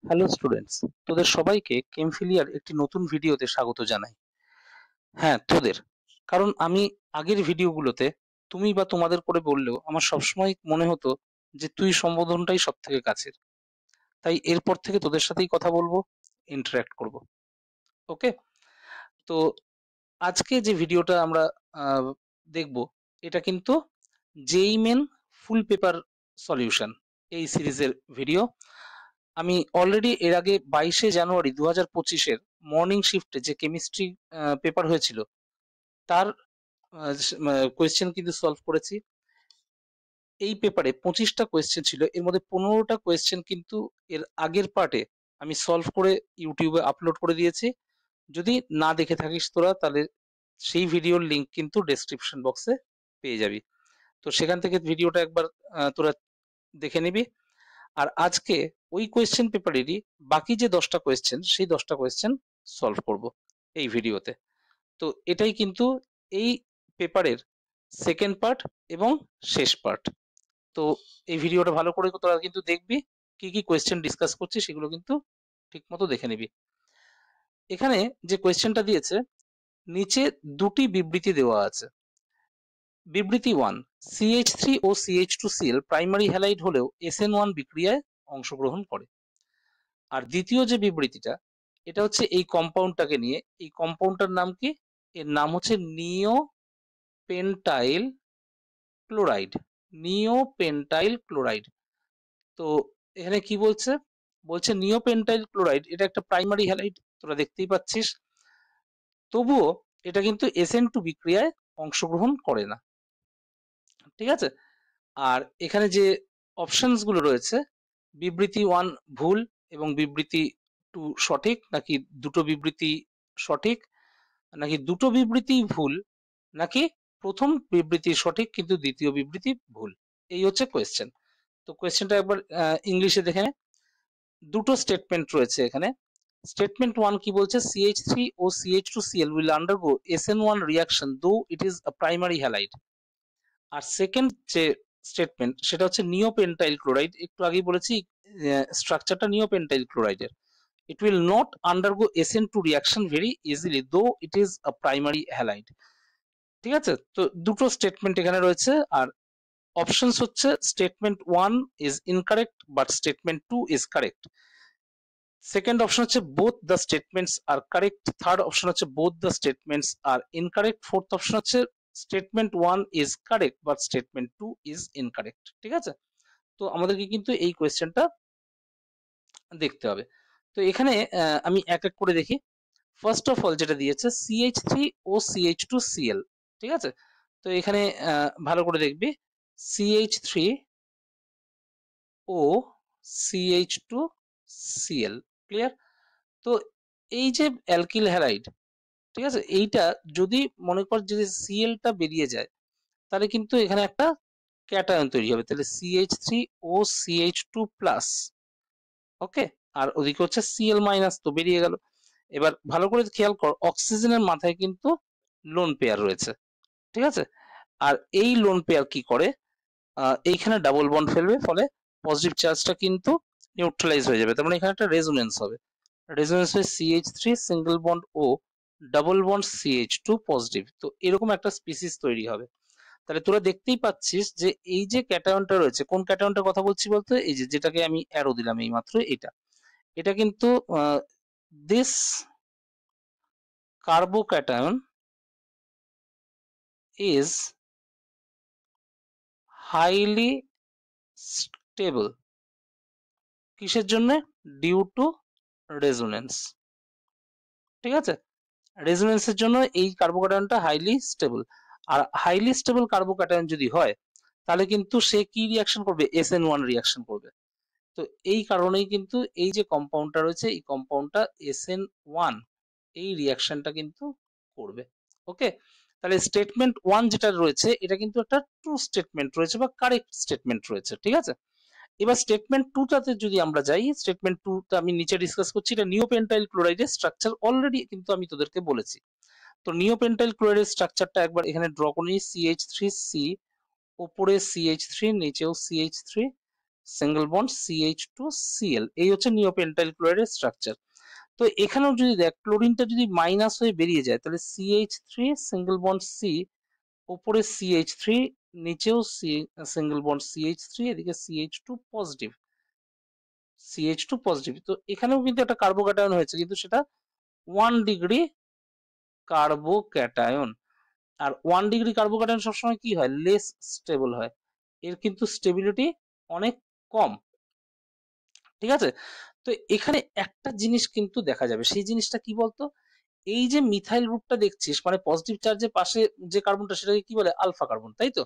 Hello students, তোদের সবাইকে কেমফিলিয়ার একটি নতুন ভিডিওতে স্বাগত জানাই। হ্যাঁ, তোদের, কারণ আমি আগের ভিডিওগুলোতে তুমি বা তোমাদের করে বললেও আমার সবসময় মনে হতো যে তুই সম্বোধনটাই সব থেকে কাছের। তাই এরপর থেকে তোদের সাথেই কথা বলবো, ইন্টারঅ্যাক্ট করব। ওকে? তো আজকে যে ভিডিওটা আমরা আহ, দেখব, এটা কিন্তু জেই মেন ফুল পেপার সলিউশন এই সিরিজের ভিডিও। আমি অলরেডি এর আগে 22শে জানুয়ারি 2025-এর মর্নিং শিফটে যে কেমিস্ট্রি পেপার হয়েছিল তার কোয়েশ্চেন কিন্তু সলভ করেছি। এই পেপারে 25টা কোয়েশ্চেন ছিল, এর মধ্যে 15টা কোয়েশ্চেন কিন্তু এর আগের পার্টে আমি সলভ করে ইউটিউবে আপলোড করে দিয়েছি। যদি না দেখে থাকিস তোরা, তাহলে সেই ভিডিওর লিংক কিন্তু ডেসক্রিপশন বক্সে পেয়ে যাবি। তো সেখান থেকে ভিডিওটা একবার তোরা দেখে নিবি। আর আজকে ওই কোয়েশ্চেন পেপারেরই বাকি যে 10টা কোয়েশ্চেন, সেই 10টা কোয়েশ্চেন সলভ করব এই ভিডিওতে। তো এটাই কিন্তু এই পেপারের সেকেন্ড পার্ট এবং শেষ পার্ট। তো এই ভিডিওটা ভালো করে তোরা কিন্তু দেখবি, কি কি কোয়েশ্চেন ডিসকাস করছি সেগুলো কিন্তু ঠিক মতো দেখে নিবি। এখানে যে কোয়েশ্চেনটা দিয়েছে, নিচে দুটি বিবৃতি দেওয়া আছে। বিবৃতি 1, CH3 ও CH2Cl প্রাইমারি হ্যালাইড হলেও SN1 বিক্রিয়ায় অংশগ্রহণ করে। আর দ্বিতীয় যে বিবৃতিটা, এটা হচ্ছে এই কম্পাউন্ডটাকে নিয়ে। এই কম্পাউন্ডটার নাম কি? এর নাম হচ্ছে নিওপেন্টাইল ক্লোরাইড। নিওপেন্টাইল ক্লোরাইড। তো এখানে কি বলছে? বলছে নিওপেন্টাইল ক্লোরাইড এটা একটা প্রাইমারি হ্যালাইড, তোরা দেখতেই পাচ্ছিস। তবুও এটা কিন্তু SN2 বিক্রিয়ায় অংশগ্রহণ করে না। ঠিক আছে? আর এখানে যে অপশনস গুলো রয়েছে, বিবৃতি 1 ভুল এবং বিবৃতি 2 সঠিক, নাকি দুটো বিবৃতি সঠিক, নাকি দুটো বিবৃতি ভুল, নাকি প্রথম বিবৃতি সঠিক কিন্তু দ্বিতীয় বিবৃতি ভুল, এই হচ্ছে কোয়েশ্চেন। তো কোয়েশ্চেনটা একবার ইংলিশে দেখে নে। দুটো স্টেটমেন্ট রয়েছে এখানে। স্টেটমেন্ট 1 কি বলছে? CH3 ও CH2Cl will undergo SN1 reaction though it is a primary halide। আর সেকেন্ড যে স্টেটমেন্ট, সেটা হচ্ছে নিওপেন্টাইল ক্লোরাইড। একটু আগেই বলেছি স্ট্রাকচারটা নিওপেন্টাইল ক্লোরাইডের। It will not undergo SN2 reaction very easily though it is a primary halide। ঠিক আছে? তো দুটো স্টেটমেন্ট এখানে রয়েছে। আর অপশনস হচ্ছে statement 1 is incorrect but statement 2 is correct। Second option হচ্ছে both the statements are correct। Third option হচ্ছে both the statements are incorrect। Fourth option হচ্ছে statement 1 is correct but statement 2 is incorrect। ঠিক আছে? তো আমাদেরকে কিন্তু এই কোয়েশ্চেনটা দেখতে হবে। তো এখানে আমি এক এক করে দেখি। ফার্স্ট অফ অল যেটা দিয়েছে, CH3 ও CH2Cl। ঠিক আছে? তো এখানে ভালো করে দেখবি, CH3 ও CH2Cl। ক্লিয়ার? তো এই যে অ্যালকিল হ্যালাইড, ঠিক আছে, এইটা যদি মনে কর যদি সিএলটা বেরিয়ে যায়, তাহলে কিন্তু এখানে একটা ক্যাটায়ন তৈরি হবে। তাহলে CH3 ও CH2 প্লাস। ওকে? আর ওদিকে হচ্ছে Cl মাইনাস, তো বেরিয়ে গেল। এবার ভালো করে খেয়াল কর, অক্সিজেনের মাথায় কিন্তু লোন পেয়ার রয়েছে। ঠিক আছে? আর এই লোন পেয়ার কি করে? এইখানে ডাবল বন্ড ফেলবে, ফলে পজিটিভ চার্জটা কিন্তু নিউট্রালাইজ হয়ে যাবে। তার মানে এখানে একটা রেজোনেন্স হবে। রেজোনেন্স হয়ে CH3 single bond O double bond CH2 positive. তো এরকম একটা স্পিসিস তৈরি হবে। তাহলে তোরা দেখতেই পাচ্ছিস যে এই যে ক্যাটায়নটা রয়েছে, কোন ক্যাটায়নটার কথা বলছি বলতো? এই যে যেটাকে আমি অ্যারো দিলাম এই মাত্র, এটা কিন্তু this carbocation is highly stable. কিসের জন্য? Due to resonance. ঠিক আছে? রেজোনেন্সের জন্য এই কার্বোক্যাটায়নটা হাইলি স্টেবল। আর হাইলি স্টেবল কার্বোক্যাটায়ন যদি হয়, তাহলে কিন্তু সে কি রিয়াকশন করবে? SN1 রিয়াকশন করবে। তো এই কারণেই কিন্তু এই যে কম্পাউন্ডটা রয়েছে, এই কম্পাউন্ডটা SN1 এই রিয়াকশনটা কিন্তু করবে। ওকে? তাহলে স্টেটমেন্ট 1 যেটা রয়েছে, এটা কিন্তু একটা ট্রু স্টেটমেন্ট রয়েছে বা কারেক্ট স্টেটমেন্ট রয়েছে। ঠিক আছে? এবার স্টেটমেন্ট 2 টাতে যদি আমরা যাই, স্টেটমেন্ট 2 টা আমি নিচে ডিসকাস করছি। এটা নিওপেন্টাইল ক্লোরাইডের স্ট্রাকচার অলরেডি কিন্তু আমি তোদেরকে বলেছি। তো নিওপেন্টাইল ক্লোরাইডের স্ট্রাকচারটা একবার এখানে ড্র করে নিই। CH3C, উপরে CH3, নিচেও CH3, সিঙ্গেল বন্ড CH2Cl, এই হচ্ছে নিওপেন্টাইল ক্লোরাইডের স্ট্রাকচার। তো এখানেও যদি দেখ ক্লোরিনটা যদি মাইনাস হয়ে বেরিয়ে যায় তাহলে CH3 সিঙ্গেল বন্ড C, উপরে CH3, নিচেও সিঙ্গেল বন্ড CH3, এদিকে CH2 পজিটিভ। তো এখানেও কিন্তু একটা কার্বোক্যাটায়ন হয়েছে, কিন্তু সেটা 1 ডিগ্রি কার্বোক্যাটায়ন। আর 1 ডিগ্রি কার্বোক্যাটায়ন সবসময় কি হয়, লেস স্টেবল হয়, এর কিন্তু স্টেবিলিটি অনেক কম। ঠিক আছে, তো এখানে একটা জিনিস কিন্তু দেখা যাবে, সেই জিনিসটা কি বলতো, এই যে মিথাইল গ্রুপটা দেখছিস, মানে পজিটিভ চার্জের পাশে যে কার্বনটা সেটাকে কি বলে, আলফা কার্বন, তাই তো?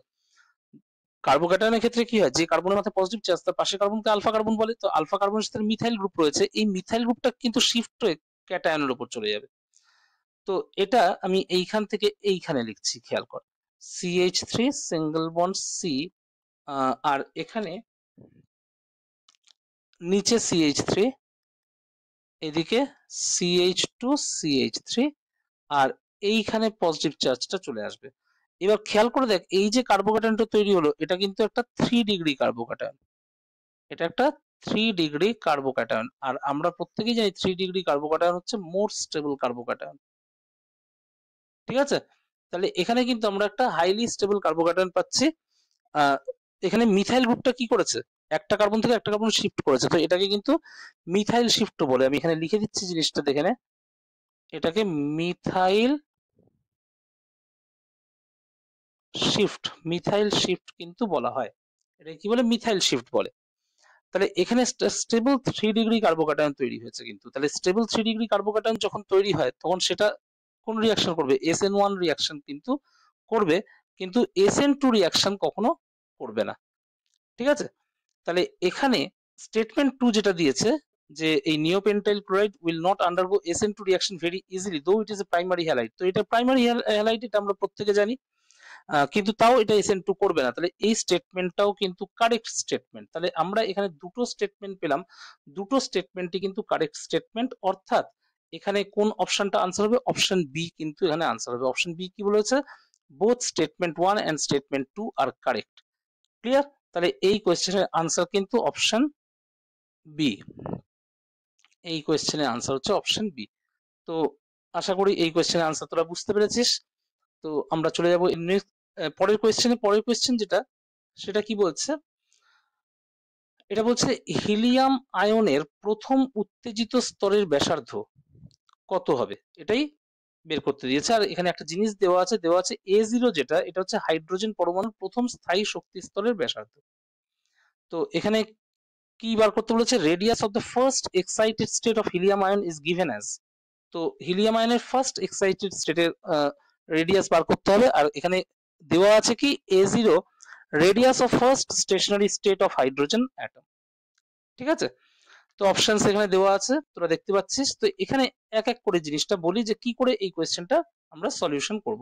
কার্বোক্যাটায়নের ক্ষেত্রে কি হয়, যে কার্বনের মাথায় পজিটিভ চার্জ তার পাশে কার্বনকে আলফা কার্বন বলে। তো আলফা কার্বনের সাথে মিথাইল গ্রুপ রয়েছে, এই মিথাইল গ্রুপটা কিন্তু শিফট হয়ে ক্যাটায়নের উপর চলে যাবে। তো এটা আমি এইখান থেকে এইখানে লিখছি, খেয়াল কর, CH3 সিঙ্গেল বন্ড C, আর এখানে নিচে CH3, এদিকে CH2CH3, আর এইখানে পজিটিভ চার্জটা চলে আসবে। এবার খেয়াল করে দেখ, এই যে কার্বোক্যাটায়নটা তৈরি হলো, এটা কিন্তু একটা 3 ডিগ্রি কার্বোক্যাটায়ন, এটা একটা 3 ডিগ্রি কার্বোক্যাটায়ন। আর আমরা প্রত্যেকেই জানি 3 ডিগ্রি কার্বোক্যাটায়ন হচ্ছে মোর স্টেবল কার্বোক্যাটায়ন। ঠিক আছে, তাহলে এখানে কিন্তু আমরা একটা হাইলি স্টেবল কার্বোক্যাটায়ন পাচ্ছি। এখানে মিথাইল গ্রুপটা কি করেছে, একটা কার্বন থেকে একটা কার্বন শিফট করেছে, তো এটাকে কিন্তু মিথাইল শিফট বলে। আমি এখানে লিখে দিচ্ছি জিনিসটা দেখে নে, এটাকে মিথাইল শিফট কিন্তু বলা হয়, এটা কি বলে, মিথাইল শিফট বলে। তাহলে এখানে স্টেবল 3 ডিগ্রি কার্বোক্যাটায়ন তৈরি হয়েছে। কিন্তু তাহলে স্টেবল 3 ডিগ্রি কার্বোক্যাটায়ন যখন তৈরি হয় তখন সেটা কোন রিয়াকশন করবে, SN1 রিয়াকশন কিন্তু করবে, কিন্তু SN2 রিয়াকশন কখনো করবে না। ঠিক আছে, তাহলে এখানে স্টেটমেন্ট 2 যেটা দিয়েছে, যে এই neopentyl chloride will not undergo SN2 reaction very easily though it is a primary halide. তো এটা প্রাইমারি হ্যালাইড, এটা আমরা প্রত্যেকে জানি, কিন্তু তাও এটা SN2 করবে না। তাহলে এই স্টেটমেন্টটাও কিন্তু কারেক্ট স্টেটমেন্ট। তাহলে আমরা এখানে দুটো স্টেটমেন্ট পেলাম, দুটো স্টেটমেন্টই কিন্তু কারেক্ট স্টেটমেন্ট। অর্থাৎ এখানে কোন অপশনটা আনসার হবে, অপশন বি কিন্তু এখানে আনসার হবে। অপশন বি কি বলেছে, বোথ স্টেটমেন্ট 1 এন্ড স্টেটমেন্ট 2 আর কারেক্ট। ক্লিয়ার? তাহলে এই কোয়েশ্চেনের আনসার কিন্তু অপশন বি, এই কোয়েশ্চেনের আনসার হচ্ছে অপশন বি। তো আশা করি এই কোয়েশ্চেনের আনসার তোরা বুঝতে পেরেছিস। তো আমরা চলে যাবো পরের কোয়েশ্চেন যেটা, সেটা কি বলছে, এটা বলছে হিলিয়াম আয়নের প্রথম উত্তেজিত স্তরের ব্যাসার্ধ কত হবে, এটাই বের করতে দিয়েছে। আর এখানে একটা জিনিস দেওয়া আছে A0, যেটা এটা হচ্ছে হাইড্রোজেন পরমাণুর প্রথম স্থায়ী শক্তি স্তরের ব্যাসার্ধ। তো এখানে কি বার করতে বলেছে, radius of the first excited state of helium ion is given as. তো হিলিয়াম আয়নের ফার্স্ট এক্সাইটেড স্টেটের রেডিয়াস বার করতে হবে। আর এখানে দেওয়া আছে কি, A0 radius of first stationary state of hydrogen atom. ঠিক আছে, তো অপশনস এখানে দেওয়া আছে, তোরা দেখতে পাচ্ছিস। তো এখানে এক এক করে জিনিসটা বলি যে কি করে এই কোয়েশ্চেনটা আমরা সলিউশন করব।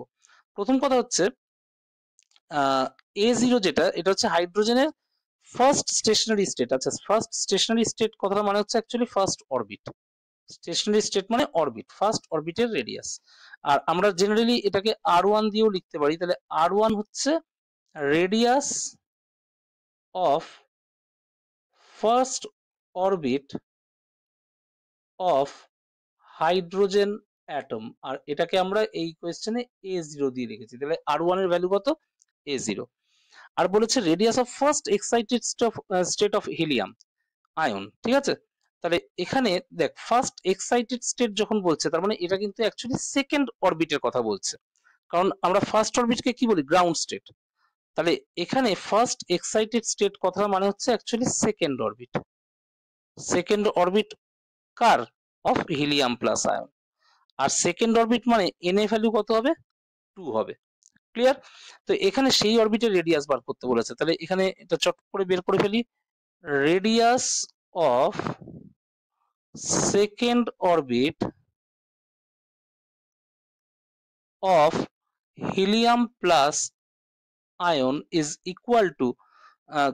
প্রথম কথা হচ্ছে, A0 যেটা, এটা হচ্ছে হাইড্রোজেনের ফার্স্ট স্টেশনারি স্টেট। আচ্ছা, ফার্স্ট স্টেশনারি স্টেট কথাটা মানে হচ্ছে actually first orbit. Stationary state মানে অরবিট, ফার্স্ট অরবিটের রেডিয়াস। আর আমরা জেনারেলি এটাকে R1 দিয়েও লিখতে পারি। তাহলে R1 হচ্ছে radius of first orbit of hydrogen atom. আর এটাকে আমরা এই কোয়েশ্চেনে A0 দিয়ে লিখেছি। তাহলে R1 এর ভ্যালু কত, A0। আর বলেছে radius of first excited state of helium ion. ঠিক আছে, তাহলে এখানে দেখ, ফার্স্ট এক্সাইটেড স্টেট যখন বলছে, তার মানে এটা কিন্তু অ্যাকচুয়ালি সেকেন্ড অরবিটের কথা বলছে, কারণ আমরা ফার্স্ট অরবিটকে কি বলি, গ্রাউন্ড স্টেট। তাহলে এখানে ফার্স্ট এক্সাইটেড স্টেট কথা মানে হচ্ছে actually second orbit. Second orbit কার, অফ হিলিয়াম প্লাস আয়ন। আর সেকেন্ড অরবিট মানে এন এ ভ্যালু কত হবে, 2 হবে। ক্লিয়ার? তো এখানে সেই অরবিটের রেডিয়াস বার করতে বলেছে। তাহলে এখানে এটা চট করে বের করে ফেলি, radius of second orbit of helium plus ion is equal to,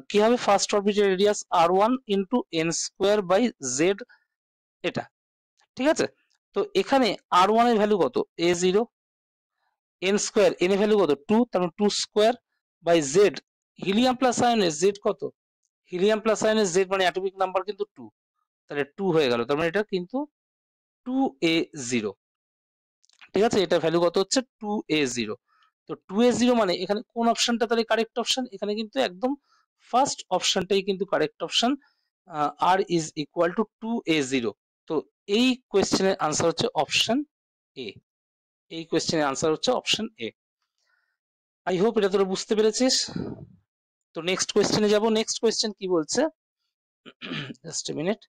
কি হবে, ফার্স্ট অরবিটের radius R1 into n square by Z, এটা। ঠিক আছে, তো এখানে R1 এর ভ্যালু কত, A0, এন স্কোয়ার, এন এর ভ্যালু কত, 2, তার মানে 2 square by Z, helium plus আয়নের জেড কত, হিলিয়াম প্লাস আয়নের জেড মানে অ্যাটমিক নাম্বার কিন্তু 2, তাহলে 2 হয়ে গেল, তার মানে এটা কিন্তু 2a0। ঠিক আছে, এটা ভ্যালু কত হচ্ছে 2a0। তো 2a0 মানে এখানে কোন অপশনটা তাহলে কারেক্ট অপশন? এখানে কিন্তু একদম ফার্স্ট অপশনটাই কিন্তু correct option, r is equal to 2a0। তো এই কোয়েশ্চেনের আনসার হচ্ছে অপশন এ। এই কোয়েশ্চেনের আনসার হচ্ছে অপশন এ। আই হোপ এটা তোরা বুঝতে পেরেছিস। তো নেক্সট কোয়েশ্চেনে যাব। নেক্সট কোয়েশ্চেন কি বলছে, জাস্ট এ মিনিট।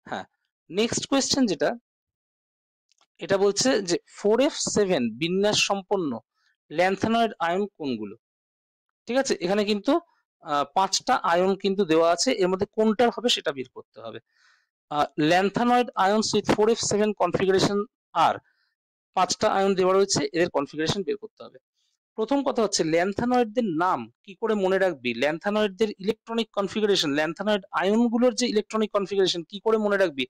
হ্যাঁ, নেক্সট কোয়েশ্চেন যেটা, এটা বলছে যে 4f7 বিন্যাস সম্পন্ন ল্যান্থানয়েড আয়ন কোনগুলো? ঠিক আছে, এখানে কিন্তু 5টা আয়ন কিন্তু দেওয়া আছে, এর মধ্যে কোনটার হবে সেটা বের করতে হবে। ল্যান্থানয়েড আয়নস উইথ 4f7 কনফিগারেশন আর 5টা আয়ন দেওয়া রয়েছে, এদের কনফিগারেশন বের করতে হবে। প্রথম কথা হচ্ছে ল্যান্থানয়েডদের নাম কি করে মনে রাখবি, ল্যান্থানয়েডদের ইলেকট্রনিক কনফিগারেশন, ল্যান্থানয়েড আয়নগুলোর যে ইলেকট্রনিক কনফিগারেশন কি করে মনে রাখবি,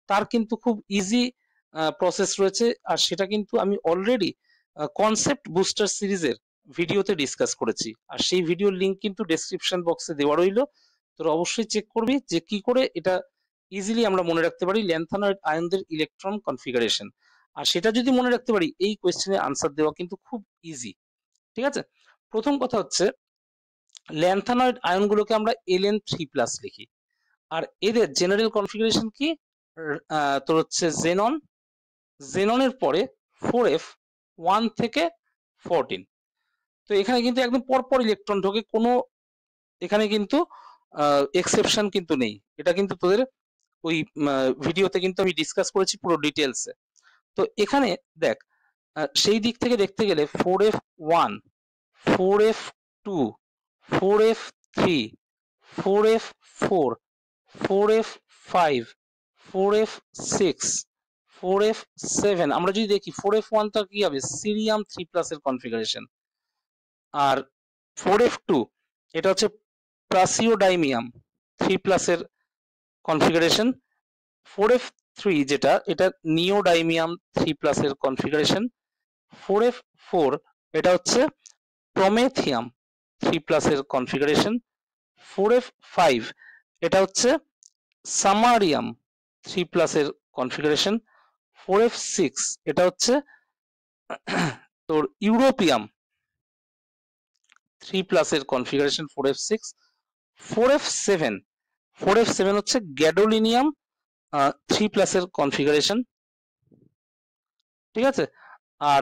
তার কিন্তু খুব ইজি প্রসেস রয়েছে। আর সেটা কিন্তু আমি অলরেডি কনসেপ্ট বুস্টার সিরিজের ভিডিওতে ডিসকাস করেছি, আর সেই ভিডিওর লিঙ্ক কিন্তু ডেসক্রিপশন বক্সে দেওয়া রইল। তোরা অবশ্যই চেক করবি যে কি করে এটা ইজিলি আমরা মনে রাখতে পারি ল্যান্থানয়েড আয়নদের ইলেকট্রন কনফিগারেশন। আর সেটা যদি মনে রাখতে পারি, এই কোয়েশ্চেনের আনসার দেওয়া কিন্তু খুব ইজি। ঠিক আছে, প্রথম কথা হচ্ছে ল্যান্থানয়েড আয়নগুলোকে আমরা Ln3+ লিখি, আর এদের জেনারেল কনফিগারেশন কি, তোর হচ্ছে জেনন, জেননের পরে 4f1 থেকে 14। তো এখানে কিন্তু একদম পরপর ইলেকট্রন ঢোকে, কোনো এখানে কিন্তু এক্সেপশন কিন্তু নেই। এটা কিন্তু তোদের ওই ভিডিওতে কিন্তু আমি ডিসকাস করেছি পুরো ডিটেলসে। তো এখানে দেখ, সেই দিক থেকে দেখতে গেলে 4f1, 4f2, 4f3, 4f4, 4f5, 4f6, 4f7, আমরা যদি দেখি 4f1 টা কি হবে, সিরিয়াম 3+ এর কনফিগারেশন। আর 4f2 এটা হচ্ছে প্রাসিওডাইমিয়াম 3+ এর কনফিগারেশন। 4f3 যেটা, এটা নিওডাইমিয়াম 3+ এর কনফিগারেশন। 4f4 এটা হচ্ছে প্রমেথিয়াম 3+ এর কনফিগারেশন। 4f5 এটা হচ্ছে সামারিয়াম 3+ এর কনফিগারেশন। 4f6 এটা হচ্ছে তোর ইউরোপিয়াম 3+ এর কনফিগারেশন 4f6। 4f7, 4f7 হচ্ছে গ্যাডোলিনিয়াম 3+ এর কনফিগারেশন। ঠিক আছে, আর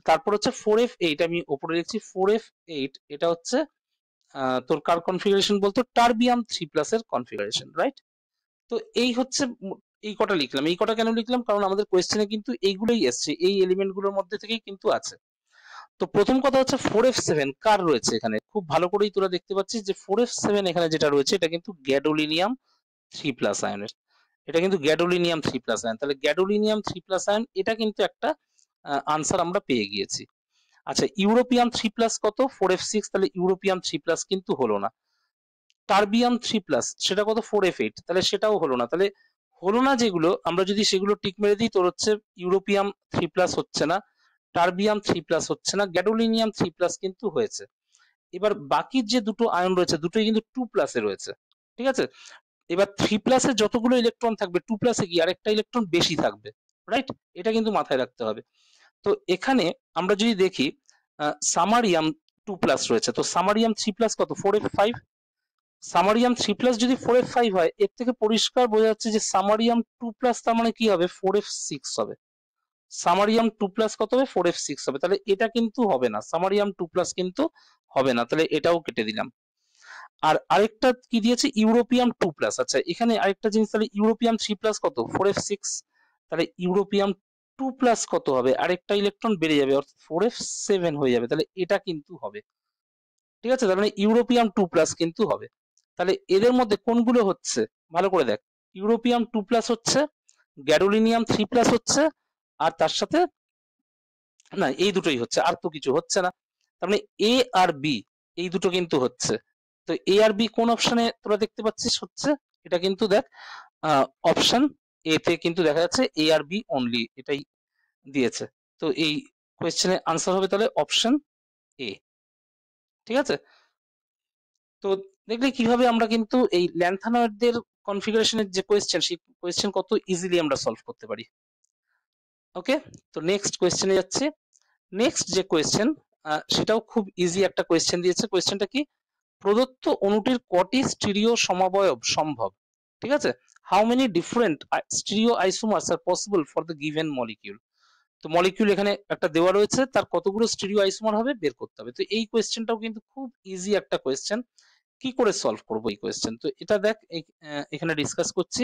তারপর হচ্ছে 4f8, আমি উপরে লিখছি 4f8 এটা হচ্ছে তোর কার কনফিগারেশন বলতো, টারবিয়াম 3+ এর কনফিগারেশন, রাইট? তো এই হচ্ছে এই কটা লিখলাম। এই কটা কেন লিখলাম, কারণ আমাদের কোয়েশ্চেনে কিন্তু এইগুলোই এসছে, এই এলিমেন্ট গুলোর মধ্যে থেকেই কিন্তু আছে। তো প্রথম কথা হচ্ছে 4f7 কার রয়েছে এখানে, খুব ভালো করেই তোরা দেখতে পাচ্ছিস যে 4f7 এখানে যেটা রয়েছে এটা কিন্তু গ্যাডোলিনিয়াম 3+ আয়নের, এটা কিন্তু গ্যাডোলিনিয়াম 3+ আয়ন। তাহলে গ্যাডোলিনিয়াম 3+ আয়ন, এটা কিন্তু একটা আনসার আমরা পেয়ে গিয়েছি। আচ্ছা, ইউরোপিয়াম 3+ কত, 4f6, তাহলে ইউরোপিয়াম 3+ কিন্তু হলো না। টারবিয়াম 3+, সেটা কত, 4f8, তাহলে সেটাও হলো না। তাহলে হলো না যেগুলো, আমরা যদি সেগুলো টিক মেরে দিই, তোর হচ্ছে ইউরোপিয়াম 3+ হচ্ছে না, টারবিয়াম 3+ হচ্ছে না, গ্যাডোলিনিয়াম 3+ কিন্তু হয়েছে। এবার বাকি যে দুটো আয়ন রয়েছে দুটোই কিন্তু 2+ এ রয়েছে। ঠিক আছে, এবার 3+ এ যতগুলো ইলেকট্রন থাকবে 2+ এ কি আরেকটা ইলেকট্রন বেশি থাকবে, রাইট? এটা কিন্তু মাথায় রাখতে হবে। তো এখানে আমরা যদি দেখি সামারিয়াম 2+ রয়েছে, তো সামারিয়াম 3+ কত, 4f5। সামারিয়াম 3+ যদি 4f5 হয়, এর থেকে পরিষ্কার বোঝা যাচ্ছে যে সামারিয়াম 2+ তার মানে কি হবে, 4f6 হবে। সামারিয়াম 2+ কত হবে, 4f6 হবে। তাহলে এটা কিন্তু হবে না, সামারিয়াম 2+ কিন্তু হবে না, তাহলে এটাও কেটে দিলাম। আর আরেকটা কি দিয়েছে, ইউরোপিয়াম 2+। আচ্ছা, এখানে আরেকটা জিনিস, তাহলে ইউরোপিয়াম 3+ কত, 4f6, তাহলে ইউরোপিয়াম 2+ কত হবে, আরেকটা ইলেকট্রন বেড়ে যাবে, অর্থাৎ 4f7 হয়ে যাবে। তাহলে এটা কিন্তু হবে। ঠিক আছে, তার মানে ইউরোপিয়াম 2+ কিন্তু হবে। তাহলে এদের মধ্যে কোনগুলো হচ্ছে ভালো করে দেখ, ইউরোপিয়াম 2+ হচ্ছে, গ্যাডোলিনিয়াম 3+ হচ্ছে, আর তার সাথে না, এই দুটোই হচ্ছে, আর তো কিছু হচ্ছে না। তার মানে এ আর বি এই দুটো কিন্তু হচ্ছে। তো এ আর বি কোন অপশনে তোরা দেখতে পাচ্ছিস হচ্ছে, এটা কিন্তু দেখ অপশন এ তে কিন্তু দেখা যাচ্ছে এ আর বি অনলি, এটাই দিয়েছে। তো এই কোয়েশ্চেনের আনসার হবে তাহলে অপশন এ। ঠিক আছে, তো দেখলে কিভাবে আমরা কিন্তু এই ল্যান্থানয়েডদের কনফিগারেশনের যে কোয়েশ্চেন, সেই কোয়েশ্চেন কত ইজিলি আমরা সলভ করতে পারি। ওকে, তো নেক্সট কোয়েশ্চেনে যাচ্ছে। নেক্সট যে কোয়েশ্চেন, সেটাও খুব ইজি একটা কোয়েশ্চেন দিয়েছে। কোয়েশ্চেনটা কি? প্রদত্ত অণুটির কটি স্টিরিও সমবয়ব সম্ভব? ঠিক আছে, how many different stereo isomers are possible for the given molecule. তো মলিকিউল এখানে একটা দেওয়া রয়েছে, তার কতগুলো স্টিরিও আইসোমার হবে বের করতে হবে। তো এই কোয়েশ্চেনটাও কিন্তু খুব ইজি একটা কোয়েশ্চেন। কি করে সলভ করব এই কোয়েশ্চেন? তো এটা দেখ, এখানে ডিসকাস করছি।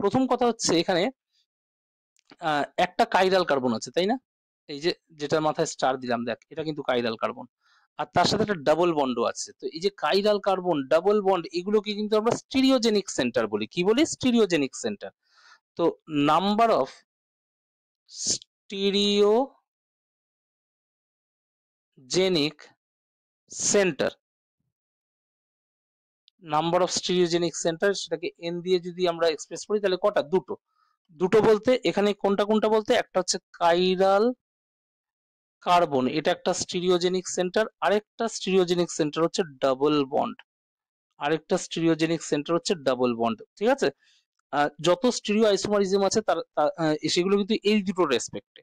প্রথম কথা হচ্ছে, এখানে একটা কাইরাল কার্বন আছে, তাই না? এই যে যেটা মাথায় স্টার দিলাম, দেখ এটা কিন্তু কাইরাল কার্বন, আর তার সাথে একটা ডাবল বন্ডও আছে। তো এই যে কাইরাল কার্বন, ডাবল বন্ড, এগুলোকে কিন্তু আমরা স্টিরিওজেনিক সেন্টার বলি। কি বলি? Stereogenic centre. তো number of stereogenic centre, number of stereogenic centre, সেটাকে এন দিয়ে যদি আমরা এক্সপ্রেস করি তাহলে কটা? দুটো। দুটো বলতে এখানে কোনটা কোনটা বলতে, একটা হচ্ছে কাইরাল কার্বন, এটা একটা স্টিরিওজেনিক সেন্টার। আরেকটা স্টিরিওজেনিক সেন্টার হচ্ছে ডাবল বন্ড, আরেকটা স্টিরিওজেনিক সেন্টার হচ্ছে ডাবল বন্ড। ঠিক আছে, যত স্টিরিও আইসোমারিজম আছে তার সেগুলো কিন্তু এই দুটো রেসপেক্টে।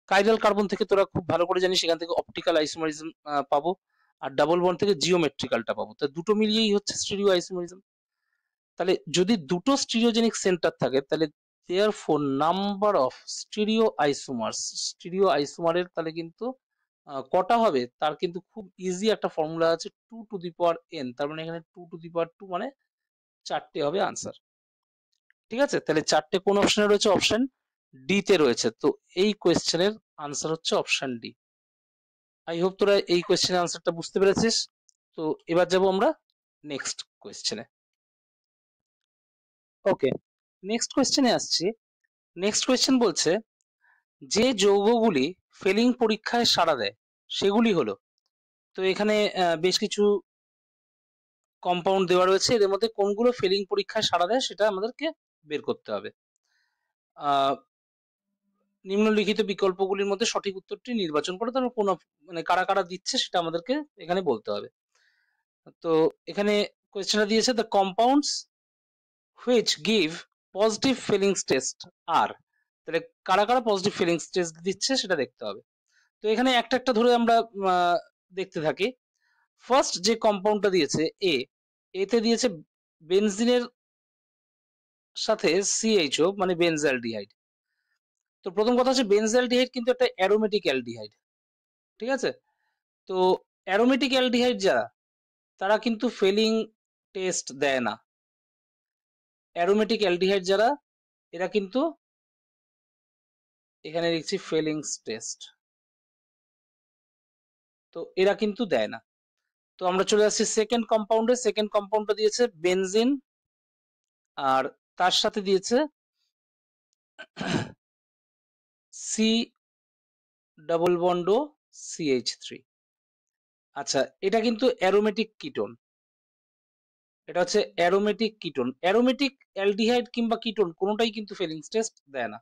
কাইরাল কার্বন থেকে তোরা খুব ভালো করে জানিস, সেখান থেকে অপটিক্যাল আইসোমারিজম পাবো, আর ডাবল বন্ড থেকে জিওমেট্রিক্যালটা পাবো। তো দুটো মিলিয়েই হচ্ছে স্টিরিও আইসোমারিজম। তাহলে যদি দুটো স্টিরিওজেনিক সেন্টার থাকে, তাহলে therefore number of stereo isomers, stereo আইসোমারের তাহলে কিন্তু কটা হবে, তার কিন্তু খুব ইজি একটা ফর্মুলা আছে, 2n। তার মানে এখানে 2 মানে 4টে হবে আনসার। ঠিক আছে, তাহলে 4টে কোন অপশনে রয়েছে? অপশন ডি তে রয়েছে। তো এই কোয়েশ্চেনের আনসার হচ্ছে অপশন ডি। আই হোপ তোরা এই কোয়েশ্চেনের আনসারটা বুঝতে পেরেছিস। তো এবার যাব আমরা নেক্সট কোয়েশ্চেনে। ওকে, নেক্সট কোয়েশ্চেনে আসছি। নেক্সট কোয়েশ্চেন বলছে, যে যৌগগুলি ফেলিং পরীক্ষায় সাড়া দেয় সেগুলি হলো। তো এখানে বেশ কিছু কম্পাউন্ড দেওয়া রয়েছে, এদের মধ্যে কোনগুলো ফেলিং পরীক্ষায় সাড়া দেয় সেটা আমাদেরকে বের করতে হবে। নিম্নলিখিত বিকল্পগুলির মধ্যে সঠিক উত্তরটি নির্বাচন করে, তারপর কোন মানে কারা কারা দিচ্ছে সেটা আমাদেরকে এখানে বলতে হবে। তো এখানে কোয়েশ্চেনটা দিয়েছে, the compounds which give positive Fehling's test are. তাহলে কারা কারা পজিটিভ ফিলিংস টেস্ট দিচ্ছে সেটা দেখতে হবে। তো এখানে একটা একটা ধরে আমরা দেখতে থাকি। ফার্স্ট যে কম্পাউন্ডটা দিয়েছে এতে দিয়েছে বেনজিনের সাথে সিএইচও, মানে বেনজালডিহাইড। তো প্রথম কথা হচ্ছে, বেনজালডিহাইড কিন্তু একটা অ্যারোমেটিক অ্যালডিহাইড। ঠিক আছে, তো অ্যারোমেটিক অ্যালডিহাইড যারা, তারা কিন্তু ফেলিং টেস্ট দেয় না। অ্যারোমেটিক অ্যালডিহাইড যারা, এরা কিন্তু, এখানে লিখছি ফেলিংস টেস্ট, তো এরা কিন্তু দেয় না। তো আমরা চলে আসছি সেকেন্ড কম্পাউন্ডে। সেকেন্ড কম্পাউন্ডটা দিয়েছে বেনজিন, আর তার সাথে দিয়েছে সি ডাবল বন্ড ও CH3। আচ্ছা, এটা কিন্তু অ্যারোমেটিক কিটোন, এটা হচ্ছে অ্যারোমেটিক কিটোন। অ্যারোমেটিক অ্যালডিহাইড কিংবা কিটোন কোনোটাই কিন্তু ফেলিংস টেস্ট দেয় না,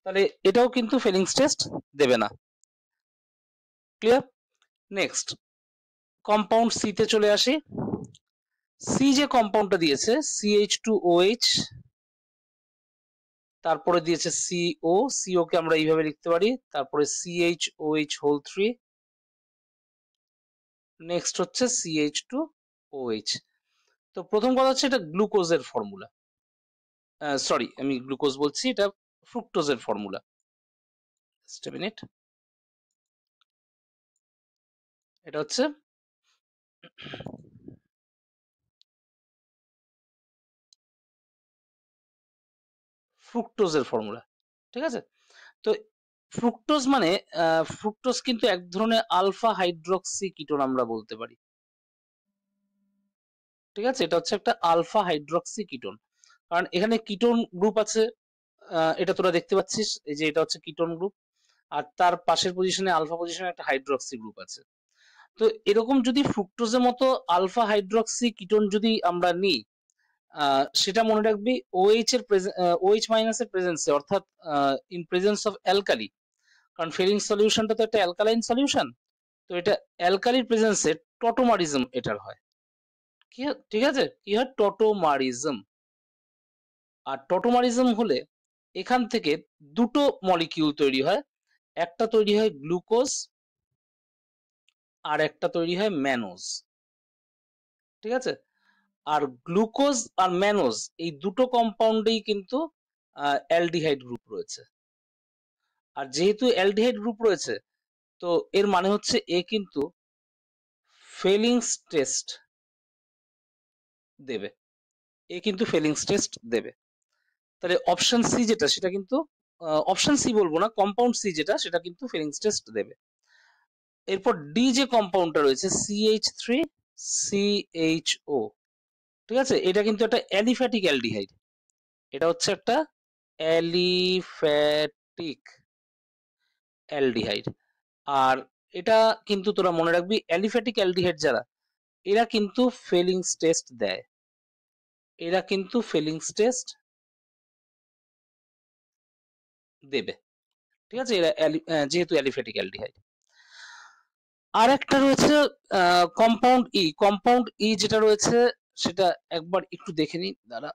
তাহলে এটাও কিন্তু ফেলিংস টেস্ট দেবে না। ক্লিয়ার? নেক্সট কম্পাউন্ড সি তে চলে আসি। সি যে কম্পাউন্ডটা দিয়েছে CH2OH, তারপরে দিয়েছে CO, CO কে আমরা এইভাবে লিখতে পারি, তারপরে CHOH হোল 3, নেক্সট হচ্ছে CH2OH। তো প্রথম কথা হচ্ছে, এটা গ্লুকোজের ফর্মুলা, সরি আমি গ্লুকোজ বলছি, এটা ফ্রুক্টোজের ফর্মুলা। জাস্ট এ মিনিট, এটা হচ্ছে ফ্রুক্টোজের ফর্মুলা। ঠিক আছে, তো ফ্রুক্টোজ মানে, ফ্রুক্টোজ কিন্তু এক ধরনের আলফা হাইড্রক্সি কিটোন আমরা বলতে পারি। ঠিক আছে, এটা হচ্ছে একটা আলফা হাইড্রক্সি কিটোন, কারণ এখানে কিটোন গ্রুপ আছে, এটা তোরা দেখতে পাচ্ছিস, এই যে এটা হচ্ছে কিটোন গ্রুপ, আর তার পাশের পজিশনে আলফা পজিশনে একটা হাইড্রক্সি গ্রুপ আছে। তো এরকম যদি ফ্রুক্টোজের মতো আলফা হাইড্রক্সি কিটোন যদি আমরা নিই, সেটা মনে রাখবি OH এর OH মাইনাসের প্রেজেন্সে, অর্থাৎ ইন প্রেজেন্স অফ অ্যালকালি, কারণ ফেরিং সলিউশনটা তো একটা অ্যালকালাইন সলিউশন। তো এটা অ্যালকালির প্রেজেন্সে টটোমারিজম এটার হয়। ঠিক আছে, কি হয় টটোমারিজম। আর টটোমারিজম হলে এখান থেকে দুটো মলিকিউল তৈরি হয়, একটা তৈরি হয় গ্লুকোজ আর একটা তৈরি হয় ম্যানোজ। ঠিক আছে, আর গ্লুকোজ আর ম্যানোজ এই দুটো কম্পাউন্ডেই কিন্তু অ্যালডিহাইড গ্রুপ রয়েছে। আর যেহেতু অ্যালডিহাইড গ্রুপ রয়েছে, তো এর মানে হচ্ছে এ কিন্তু ফেলিংস টেস্ট দেবে, এ কিন্তু ফেলিংস টেস্ট দেবে। তাহলে অপশন সি যেটা সেটা কিন্তু, অপশন সি বলবো না, কম্পাউন্ড সি যেটা সেটা কিন্তু ফেলিংস টেস্ট দেবে। এরপর ডি যে কম্পাউন্ডটা রয়েছে CH3CHO, ঠিক আছে, এটা কিন্তু একটা অ্যালিফ্যাটিক অ্যালডিহাইড, এটা হচ্ছে একটা অ্যালিফ্যাটিক অ্যালডিহাইড। আর এটা কিন্তু তোরা মনে রাখবি, অ্যালিফ্যাটিক অ্যালডিহাইড যারা, এরা কিন্তু ফেলিংস টেস্ট দেয়, এরা কিন্তু ফেলিংস টেস্ট দেবে। ঠিক আছে, এরা যেহেতু অ্যালিফ্যাটিক অ্যালডিহাইড। আর একটা রয়েছে কম্পাউন্ড ই, কম্পাউন্ড ই যেটা রয়েছে সেটা একবার একটু দেখে নিই দাঁড়া।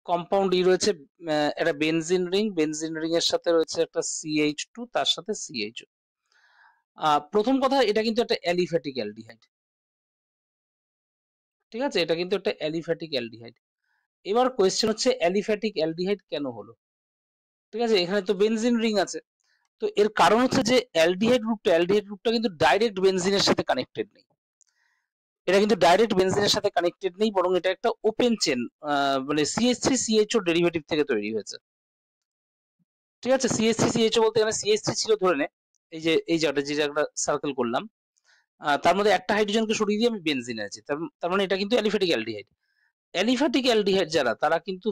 কম্পাউন্ড ই রয়েছে একটা বেনজিন রিং, বেনজিন রিং এর সাথে রয়েছে একটা CH2, তার সাথে CHO। প্রথম কথা, এটা কিন্তু একটা অ্যালিফ্যাটিক অ্যালডিহাইড। ঠিক আছে, এটা কিন্তু একটা অ্যালিফ্যাটিক অ্যালডিহাইড। এবার কোয়েশ্চেন হচ্ছে অ্যালিফ্যাটিক অ্যালডিহাইড কেন হলো? ঠিক আছে, এখানে তো বেনজিন রিং আছে, তো এর কারণ হচ্ছে যে অ্যালডিহাইড গ্রুপটা কিন্তু ডাইরেক্ট বেনজিনের সাথে কানেক্টেড নেই, এটা কিন্তু ডাইরেক্ট বেনজিনের সাথে কানেক্টেড নেই, বরং এটা একটা ওপেন চেন, মানে CH3CHO ডেরিভেটিভ থেকে তৈরি হয়েছে। ঠিক আছে, CH3CHO বলতে এখানে CH3 ছিল ধরে নে, এই জায়গাটা যে জায়গাটা সার্কেল করলাম, তার মধ্যে একটা হাইড্রোজেনকে সরিয়ে দিয়ে আমি বেনজিনে আছি, তার মানে এটা কিন্তু অ্যালিফ্যাটিক অ্যালডিহাইড। অ্যালিফ্যাটিক অ্যালডিহাইড যারা, তারা কিন্তু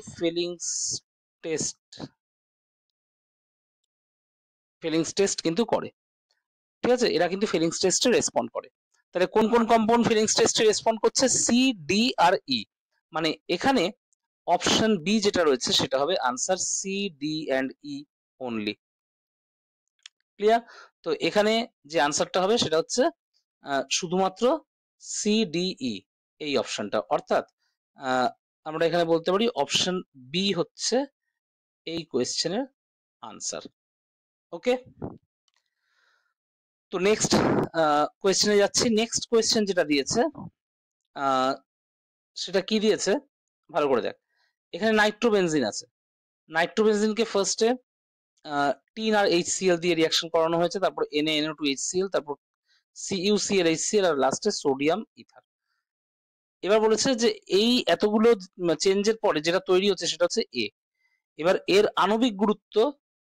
টেস্ট ফিলিংস টেস্ট কিন্তু করে। ঠিক আছে, এরা কিন্তু ফিলিংস টেস্টে রেসপন্ড করে। তাহলে কোন কোন কম্পাউন্ড ফিলিংস টেস্টে রেসপন্ড করছে? সি, ডি আর ই। মানে এখানে অপশন বি যেটা রয়েছে সেটা হবে answer, C, D and E only. Clear? তো এখানে যে আনসারটা হবে সেটা হচ্ছে শুধুমাত্র সি, ডি, ই এই অপশনটা, অর্থাৎ আমরা এখানে বলতে পারি অপশন বি হচ্ছে এই কোয়েশ্চেনের আনসার। ওকে, তো নেক্সট কোয়েশ্চেনে যাচ্ছি। নেক্সট কোয়েশ্চেন যেটা দিয়েছে সেটা কি দিয়েছে ভালো করে দেখ। এখানে নাইট্রোবেনজিন আছে, নাইট্রোবেনজিনকে ফার্স্টে 3 আর HCl দিয়ে রিয়াকশন করানো হয়েছে, তারপর NaNO2HCl, তারপর CuCl HCl, আর লাস্টে সোডিয়াম ইথার। এবার বলেছে যে এই এতগুলো চেঞ্জের পরে যেটা তৈরি হচ্ছে সেটা হচ্ছে এ। এবার এর আণবিক গুরুত্ব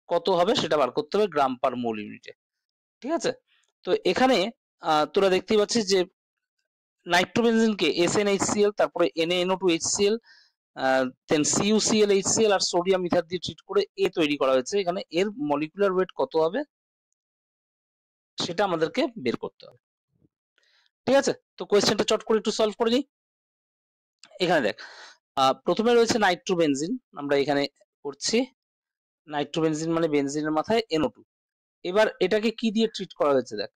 কত হবে সেটা বার করতে হবে গ্রাম পার মোল ইউনিটে। ঠিক আছে, তো এখানে তোরা দেখতেই পাচ্ছিস যে নাইট্রোবেনজিনকে SnHCl, তারপরে NaNO2HCl, দেন CuCl HCl আর সোডিয়াম ইথার দিয়ে ট্রিট করে এ তৈরি করা হয়েছে। এখানে এর মলিকুলার ওয়েট কত হবে সেটা আমাদেরকে বের করতে হবে। ঠিক আছে, তো কোয়েশ্চেনটা চট করে একটু সলভ করে নিই। এখানে দেখ, প্রথমে রয়েছে নাইট্রোবেনজিন, আমরা এখানে করছি নাইট্রোবেনজিন মানে বেনজিনের মাথায় NO2। এবার এটাকে কি দিয়ে ট্রিট করা হয়েছে দেখ,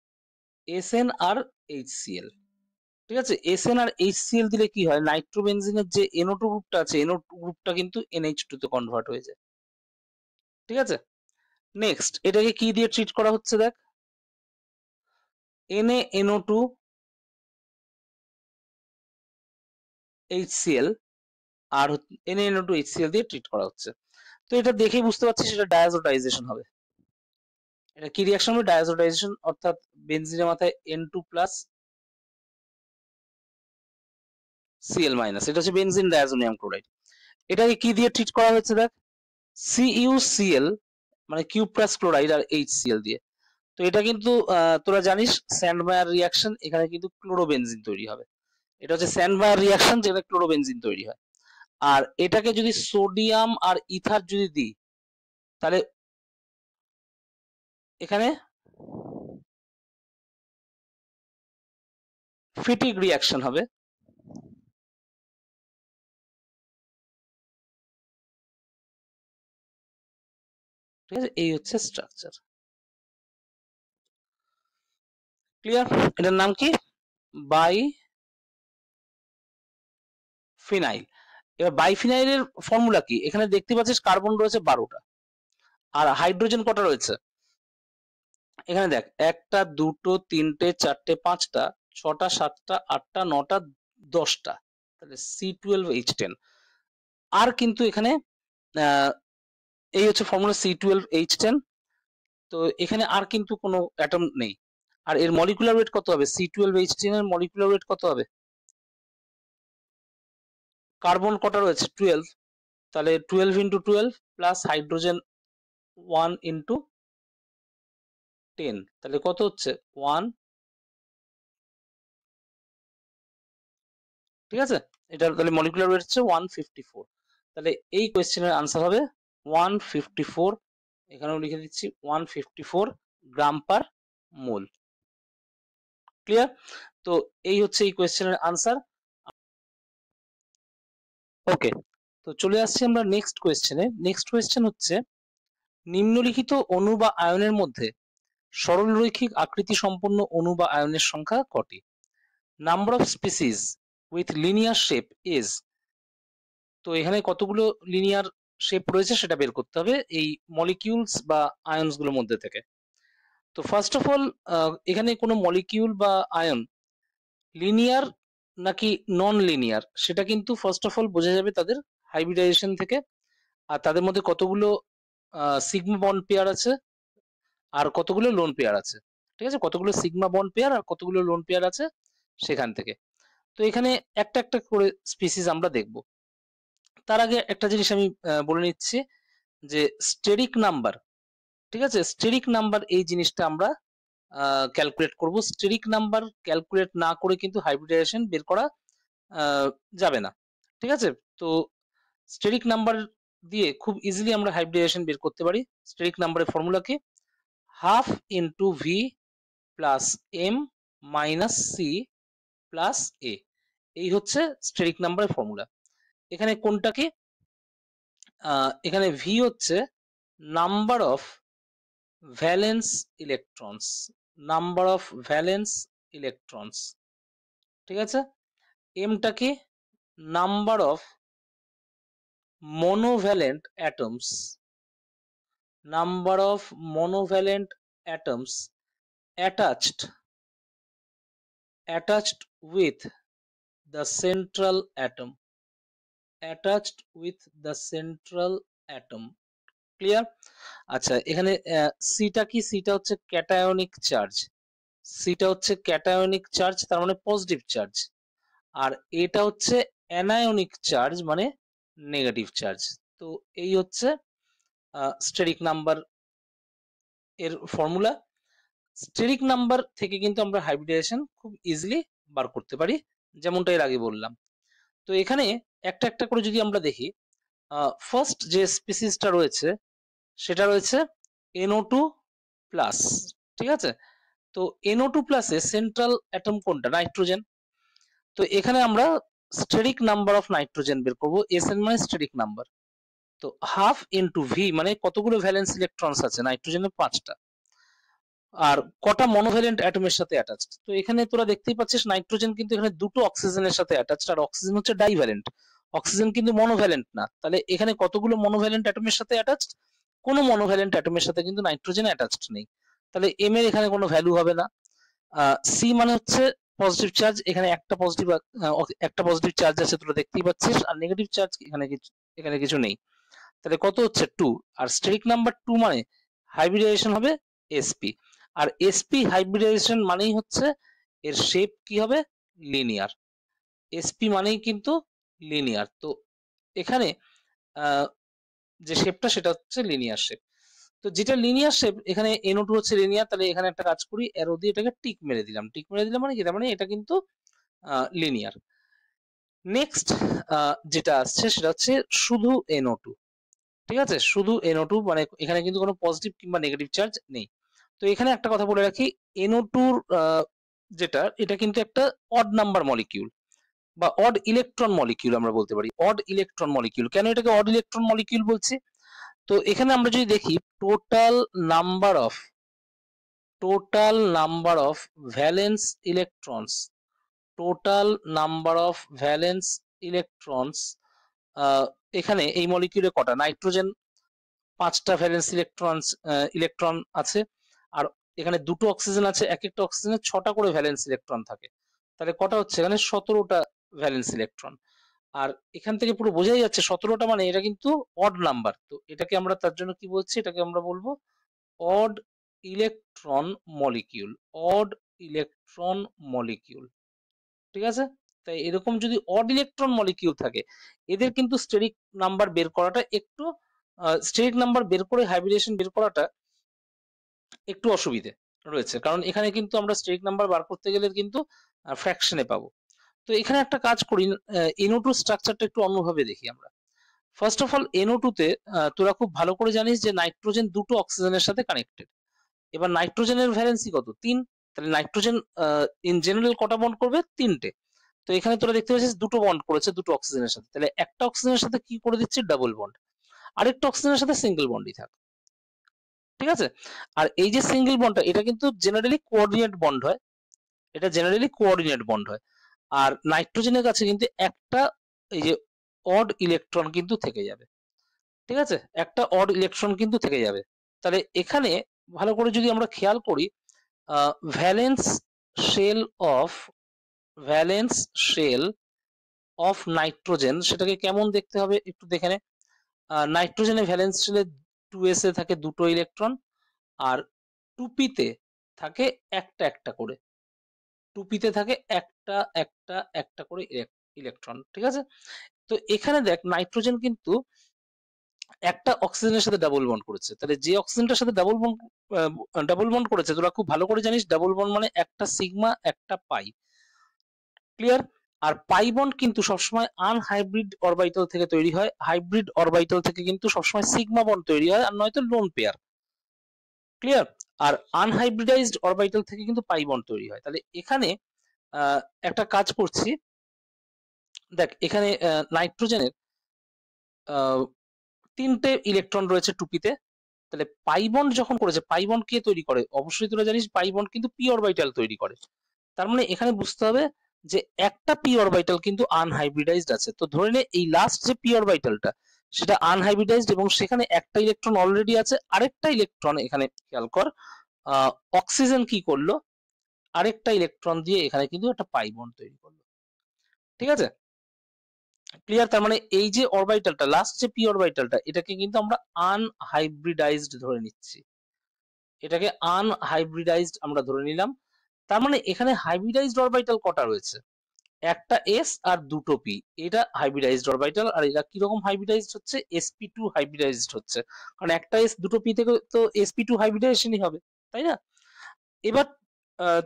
Sn আর HCl। ঠিক আছে, Sn আর HCl দিলে কি হয়, নাইট্রোবেনজিনের যে NO2 গ্রুপটা আছে, NO2 গ্রুপটা কিন্তু NH2 তে কনভার্ট হয়ে যায়। ঠিক আছে, নেক্সট এটাকে কি দিয়ে ট্রিট করা হচ্ছে দেখ, NaNO2HCl আর NaNO2HCl দিয়ে ট্রিট করা হচ্ছে। তো এটা দেখেই বুঝতে পারছিস সেটা ডায়াজোডাইজেশন হবে। এটা কি রিয়াকশন হবে? ডায়াজোডাইজেশন, অর্থাৎ বেনজিনের মাথায় N2 প্লাস Cl মাইনাস, এটা হচ্ছে বেনজিন ডায়াজোনিয়াম ক্লোরাইড। এটাকে কি দিয়ে ট্রিট করা হয়েছে দেখ, CuCl মানে কিউপ্রাস ক্লোরাইড আর HCl দিয়ে। তো এটা কিন্তু তোরা জানিস স্যান্ডমায়ার রিয়াকশন, এখানে কিন্তু ক্লোরোবেনজিন তৈরি হবে। এটা হচ্ছে স্যান্ডমায়ার রিয়াকশন যেটা ক্লোরোবেনজিন তৈরি হয়। আর এটাকে যদি সোডিয়াম আর ইথার যদি দিই, তাহলে এখানে ফিটিক রিয়াকশন হবে। ঠিক আছে, এই হচ্ছে স্ট্রাকচার। ক্লিয়ার? এটার নাম কি? Biphenyl. এবার বাইফিনাইলের ফর্মুলা কি? এখানে দেখতে পাচ্ছিস কার্বন রয়েছে 12টা আর হাইড্রোজেন কটা রয়েছে? এখানে দেখ 1টা 2টো 3টে 4টে 5টা 6টা 7টা 8টা 9টা 10টা, তাহলে C12H10। আর কিন্তু এখানে এই হচ্ছে ফর্মুলা C12H10। তো এখানে আর কিন্তু কোনো অ্যাটম নেই। আর এর মলিকুলার ওয়েট কত হবে? C12H10 এর মলিকুলার ওয়েট কত হবে? কার্বন কটা রয়েছে? 12, তাহলে 12 ইন্টু 12 প্লাস হাইড্রোজেন 1 ইন্টু 10, তাহলে কত হচ্ছে? 1। ঠিক আছে, এটার তাহলে মলিকুলার ওয়েট হচ্ছে 154। তাহলে এই কোয়েশ্চেনের আনসার হবে 154। এখানেও লিখে দিচ্ছি 154 গ্রাম পার মোল। ক্লিয়ার? তো এই হচ্ছে এই কোয়েশ্চেনের আনসার। ওকে, তো চলে আসছি আমরা নেক্সট কোয়েশ্চেনে। নেক্সট কোয়েশ্চেন হচ্ছে নিম্নলিখিত অণু বা আয়নের মধ্যে সরলরৈখিক আকৃতি সম্পন্ন অণু বা আয়নের সংখ্যা কটি? Number of species with linear shape is. তো এখানে কতগুলো লিনিয়ার শেপ রয়েছে সেটা বের করতে হবে এই মলিকিউলস বা আয়নস গুলোর মধ্যে থেকে। তো ফার্স্ট অফ অল এখানে কোনো মলিকিউল বা আয়ন লিনিয়ার নাকি নন লিনিয়ার সেটা কিন্তু ফার্স্ট অফ অল বোঝা যাবে তাদের হাইব্রিডাইজেশন থেকে, আর তাদের মধ্যে কতগুলো সিগমা বন্ড পেয়ার আছে আর কতগুলো লোন পেয়ার আছে। ঠিক আছে, কতগুলো সিগমা বন্ড পেয়ার আর কতগুলো লোন পেয়ার আছে সেখান থেকে। তো এখানে একটা একটা করে স্পিসিস আমরা দেখব। তার আগে একটা জিনিস আমি বলে নিচ্ছি যে স্টেরিক নাম্বার, ঠিক আছে, স্টেরিক নাম্বার এই জিনিসটা আমরা ক্যালকুলেট করব। স্টেরিক নাম্বার ক্যালকুলেট না করে কিন্তু হাইব্রিডাইজেশন বের করা যাবে না। ঠিক আছে, তো স্টেরিক নাম্বার দিয়ে খুব ইজিলি আমরা হাইব্রিডাইজেশন বের করতে পারি। স্টেরিক নাম্বারের ফর্মুলা কি? Half into V plus M minus C plus A, এই হচ্ছে স্টেরিক নাম্বারের ফর্মুলা। এখানে কোনটা কি? এখানে ভি হচ্ছে number of valence electrons, number of valence electrons. ঠিক আছে, এমটা কি? Number of monovalent atoms, number of monovalent atoms attached with the central atom, attached with the central atom। Clear? আচ্ছা, এখানে সিটা কি? সিটা হচ্ছে ক্যাটায়নিক চার্জ, সিটা হচ্ছে ক্যাটায়নিক চার্জ তার মানে পজিটিভ চার্জ, আর এটা হচ্ছে অ্যানায়নিক চার্জ মানে নেগেটিভ চার্জ। তো এই হচ্ছে স্টেরিক নাম্বার এর ফর্মুলা। স্টেরিক নাম্বার থেকে কিন্তু আমরা হাইব্রিডাইজেশন খুব ইজিলি বার করতে পারি, যেমনটা এর আগে বললাম। তো এখানে একটা একটা করে যদি আমরা দেখি, ফার্স্ট যে স্পিসিসটা রয়েছে সেটা রয়েছে NO2 প্লাস। ঠিক আছে, তো NO2 প্লাসে সেন্ট্রাল অ্যাটম কোনটা? নাইট্রোজেন। তো এখানে আমরা স্টেরিক নাম্বার অফ নাইট্রোজেন বের করবো, SN মানে স্টেরিক নাম্বার। তো হাফ ইন্টু ভি মানে কতগুলো ভ্যালেন্স ইলেকট্রনস আছে? নাইট্রোজেনের 5টা। আর কটা মনোভ্যালেন্ট অ্যাটমের সাথে অ্যাটাচড? তো এখানে তোরা দেখতেই পাচ্ছিস নাইট্রোজেন কিন্তু এখানে দুটো অক্সিজেনের সাথে অ্যাটাচড, আর অক্সিজেন হচ্ছে ডাইভ্যালেন্ট, অক্সিজেন কিন্তু মনোভ্যালেন্ট না। তাহলে এখানে কতগুলো মনোভ্যালেন্ট অ্যাটমের সাথে অ্যাটাচড? কোনো মনোভ্যালেন্ট অ্যাটমের সাথে কিন্তু নাইট্রোজেন অ্যাটাচড নেই, তাহলে এম এর এখানে কোনো ভ্যালু হবে না। সি মানে হচ্ছে পজিটিভ চার্জ, এখানে একটা পজিটিভ চার্জ আছে তোরা দেখতেই পাচ্ছিস, আর নেগেটিভ চার্জ এখানে কিছু নেই, তাহলে কত হচ্ছে? 2। আর স্টেরিক নাম্বার 2 মানে হাইব্রিডাইজেশন হবে sp, আর sp হাইব্রিডাইজেশন মানেই হচ্ছে এর শেপ কি হবে? লিনিয়ার। sp মানেই কিন্তু লিনিয়ার। তো এখানে যে শেপটা সেটা হচ্ছে লিনিয়ার শেপ। তো যেটা লিনিয়ার শেপ, এখানে NO2 হচ্ছে লিনিয়ার, তাহলে এখানে একটা কাজ করি, অ্যারো দিয়ে এটাকে টিক মেরে দিলাম। টিক মেরে দিলাম মানে কি? তার মানে এটা কিন্তু লিনিয়ার। নেক্সট যেটা আসছে সেটা হচ্ছে শুধু NO2। ঠিক আছে, শুধু NO2 মানে এখানে কিন্তু কোনো পজিটিভ কিংবা নেগেটিভ চার্জ নেই। তো এখানে একটা কথা বলে রাখি, NO2 যেটা, এটা কিন্তু একটা অড নাম্বার মলিকিউল বা অড ইলেকট্রন মলিকিউল আমরা বলতে পারি। অড ইলেকট্রন মলিকিউল, কেন এটাকে অড ইলেকট্রন মলিকিউল বলছি? তো এখানে আমরা যদি দেখি total number of valence electrons, total number of valence electrons এখানে এই মলিকিউলে কটা? নাইট্রোজেন 5টা ভ্যালেন্স ইলেকট্রন আছে, আর এখানে দুটো অক্সিজেন আছে, এক একটা অক্সিজেনের 6টা করে ভ্যালেন্স ইলেকট্রন থাকে। তাহলে কটা হচ্ছে এখানে? 17টা ভ্যালেন্স ইলেকট্রন। আর এখান থেকে পুরো বোঝাই যাচ্ছে 17টা মানে এটা কিন্তু অড নাম্বার। তো এটাকে আমরা তার জন্য কি বলছি? এটাকে আমরা বলবো odd electron molecule. Odd electron molecule. ঠিক আছে? তাই এরকম যদি অড ইলেকট্রন মলিকিউল থাকে, এদের কিন্তু স্টেরিক নাম্বার বের করাটা একটু স্টেরিক নাম্বার বের করে হাইব্রিডেশন বের করাটা একটু অসুবিধে রয়েছে, কারণ এখানে কিন্তু আমরা স্টেরিক নাম্বার বার করতে গেলে কিন্তু ফ্র্যাকশনে পাবো। তো এখানে একটা কাজ করি, NO2 স্ট্রাকচারটা একটু অন্যভাবে দেখি আমরা। ফার্স্ট অফ অল NO2 তে তোরা খুব ভালো করে জানিস যে নাইট্রোজেন দুটো অক্সিজেনের সাথে কানেক্টেড। এবার নাইট্রোজেনের ভ্যালেন্সি কত? 3। তাহলে নাইট্রোজেন ইন জেনারেল কটা বন্ড করবে? 3টে। তো এখানে তোরা দেখতে পাচ্ছিস দুটো বন্ড করেছে দুটো অক্সিজেনের সাথে। তাহলে একটা অক্সিজেনের সাথে কি করে দিচ্ছি? Double bond. আরেকটা অক্সিজেনের সাথে সিঙ্গেল বন্ডই থাক। ঠিক আছে? আর এই যে সিঙ্গেল বন্ডটা, এটা কিন্তু জেনারেলি কোঅর্ডিনেট বন্ড হয়। এটা জেনারেলি কোঅর্ডিনেট বন্ড হয়। আর নাইট্রোজেনের কাছে কিন্তু একটা এই যে অড ইলেকট্রন কিন্তু থেকে যাবে। ঠিক আছে? একটা অড ইলেকট্রন কিন্তু থেকে যাবে। তাহলে এখানে ভালো করে যদি আমরা খেয়াল করি, valence shell of valence shell of nitrogen সেটাকে কেমন দেখতে হবে একটু দেখে নে। নাইট্রোজেনের ভ্যালেন্স শেলে 2s এ থাকে দুটো ইলেকট্রন, আর 2p তে থাকে একটা একটা করে। 2p তে থাকে একটা একটা একটা করে ইলেকট্রন। ঠিক আছে? তো এখানে দেখ নাইট্রোজেন কিন্তু একটা অক্সিজেনের সাথে ডাবল বন্ড করেছে। তাহলে যে অক্সিজেনটার সাথে ডাবল বন্ড করেছে, তোরা খুব ভালো করে জানিস ডাবল বন্ড মানে একটা সিগমা একটা পাই। ক্লিয়ার? আর পাই বন্ড কিন্তু সবসময় আনহাইব্রিড অরবিটাল থেকে তৈরি হয়। হাইব্রিড অরবিটাল থেকে কিন্তু সবসময় সিগমা বন্ড তৈরি হয়, আর নয়তো লোন পেয়ার। ক্লিয়ার? আর আনহাইব্রিডাইজড অরবিটাল থেকে কিন্তু পাই বন্ড তৈরি হয়। তাহলে এখানে একটা কাজ করছি, দেখ এখানে নাইট্রোজেনের 3টে ইলেকট্রন রয়েছে 2p-তে। তাহলে পাই বন্ড যখন করেছে, পাই বন্ড কে তৈরি করে? অবশ্যই তোরা জানিস পাই বন্ড কিন্তু পি অরবিটাল তৈরি করে। তার মানে এখানে বুঝতে হবে যে একটা পি অরবিটাল কিন্তু আনহাইব্রিডাইজড আছে। তো ধরে নে এই লাস্ট যে পি অরবিটালটা সেটা আনহাইব্রিডাইজড এবং সেখানে একটা ইলেকট্রন অলরেডি আছে। আরেকটা ইলেকট্রন এখানে খেয়াল কর, অক্সিজেন কি করলো? আরেকটা ইলেকট্রন দিয়ে এখানে কিন্তু একটা পাই বন্ড তৈরি করলো। ঠিক আছে? ক্লিয়ার? তার মানে এই যে অরবিটালটা লাস্ট যে পি অরবিটালটা এটাকে কিন্তু আমরা আনহাইব্রিডাইজড ধরে নিচ্ছি। এটাকে আনহাইব্রিডাইজড আমরা ধরে নিলাম। তার মানে এখানে হাইব্রিডাইজড অরবিটাল কটা রয়েছে? একটা এস আর দুটো পি। এটা হাইব্রিডাইজড অরবিটাল। আর এরা কিরকম হাইব্রিডাইজড হচ্ছে? sp2 হাইব্রিডাইজড হচ্ছে, কারণ একটা এস দুটো পি থেকে তো sp2 হাইব্রিডাইজেশনই হবে, তাই না? এবার